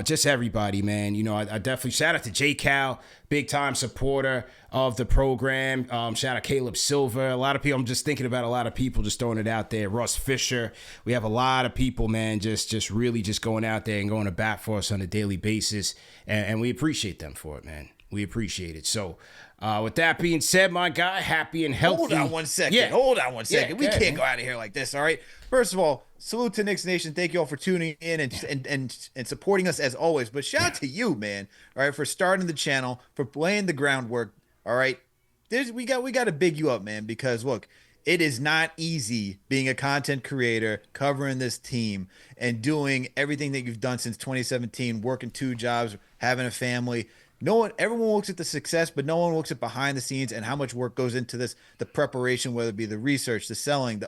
[SPEAKER 1] Just everybody, man. I definitely shout out to J Cal, big time supporter of the program. Shout out Caleb Silver. A lot of people. I'm just thinking about a lot of people, just throwing it out there. Russ Fisher. We have a lot of people, man, just really just going out there and going to bat for us on a daily basis, and we appreciate them for it, man. We appreciate it. So, with that being said, my guy, happy and healthy.
[SPEAKER 23] Hold on one second.
[SPEAKER 1] Yeah.
[SPEAKER 23] Hold on one second. We
[SPEAKER 1] Yeah,
[SPEAKER 23] can't
[SPEAKER 1] man.
[SPEAKER 23] go out of here like this, all right? First of all, salute to Knicks Nation. Thank you all for tuning in and supporting us as always. But shout out to you, man, all right, for starting the channel, for laying the groundwork, all right? We got to big you up, man, because, look, it is not easy being a content creator, covering this team, and doing everything that you've done since 2017, working 2 jobs, having a family. Everyone looks at the success, but no one looks at behind the scenes and how much work goes into this, the preparation, whether it be the research, the selling,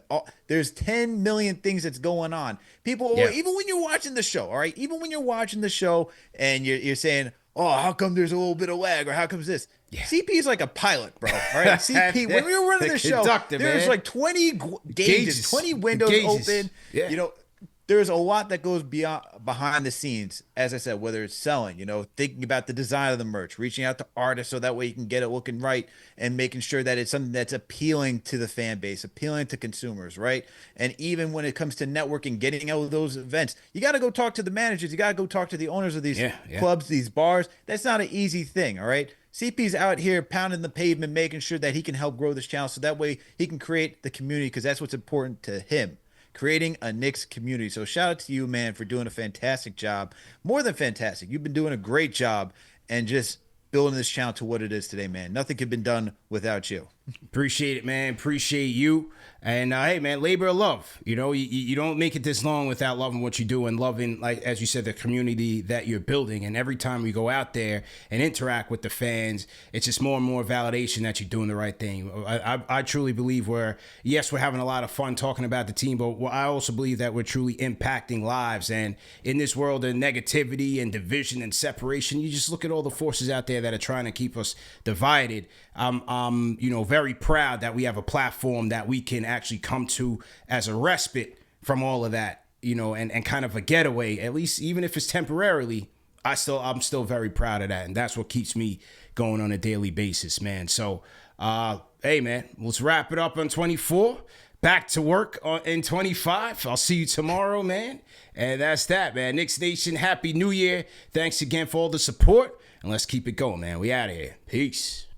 [SPEAKER 23] there's 10 million things that's going on. People, even when you're watching the show, all right, even when you're watching the show and you're saying, oh, how come there's a little bit of lag, or how comes this? CP is like a pilot, bro. All right, CP. When we were running the show, there's like 20 gauges, 20 windows open. Yeah. There's a lot that goes behind the scenes, as I said, whether it's selling, thinking about the design of the merch, reaching out to artists so that way you can get it looking right, and making sure that it's something that's appealing to the fan base, appealing to consumers, right? And even when it comes to networking, getting out of those events, you got to go talk to the managers. You got to go talk to the owners of these clubs, these bars. That's not an easy thing, all right? CP's out here pounding the pavement, making sure that he can help grow this channel so that way he can create the community, because that's what's important to him. Creating a Knicks community. So shout out to you, man, for doing a fantastic job. More than fantastic. You've been doing a great job and just building this channel to what it is today, man. Nothing could have been done without you.
[SPEAKER 1] Appreciate it, man. Appreciate you. And hey, man, labor of love. You know, you don't make it this long without loving what you do and loving, like as you said, the community that you're building. And every time we go out there and interact with the fans, it's just more and more validation that you're doing the right thing. I truly believe we're having a lot of fun talking about the team, but I also believe that we're truly impacting lives. And in this world of negativity and division and separation, you just look at all the forces out there that are trying to keep us divided. I'm very proud that we have a platform that we can actually come to as a respite from all of that, and kind of a getaway, at least even if it's temporarily. I'm still very proud of that, and that's what keeps me going on a daily basis, man. So, hey, man, let's wrap it up on 24. Back to work in 25. I'll see you tomorrow, man. And that's that, man. Knicks Nation, Happy New Year. Thanks again for all the support, and let's keep it going, man. We out of here. Peace.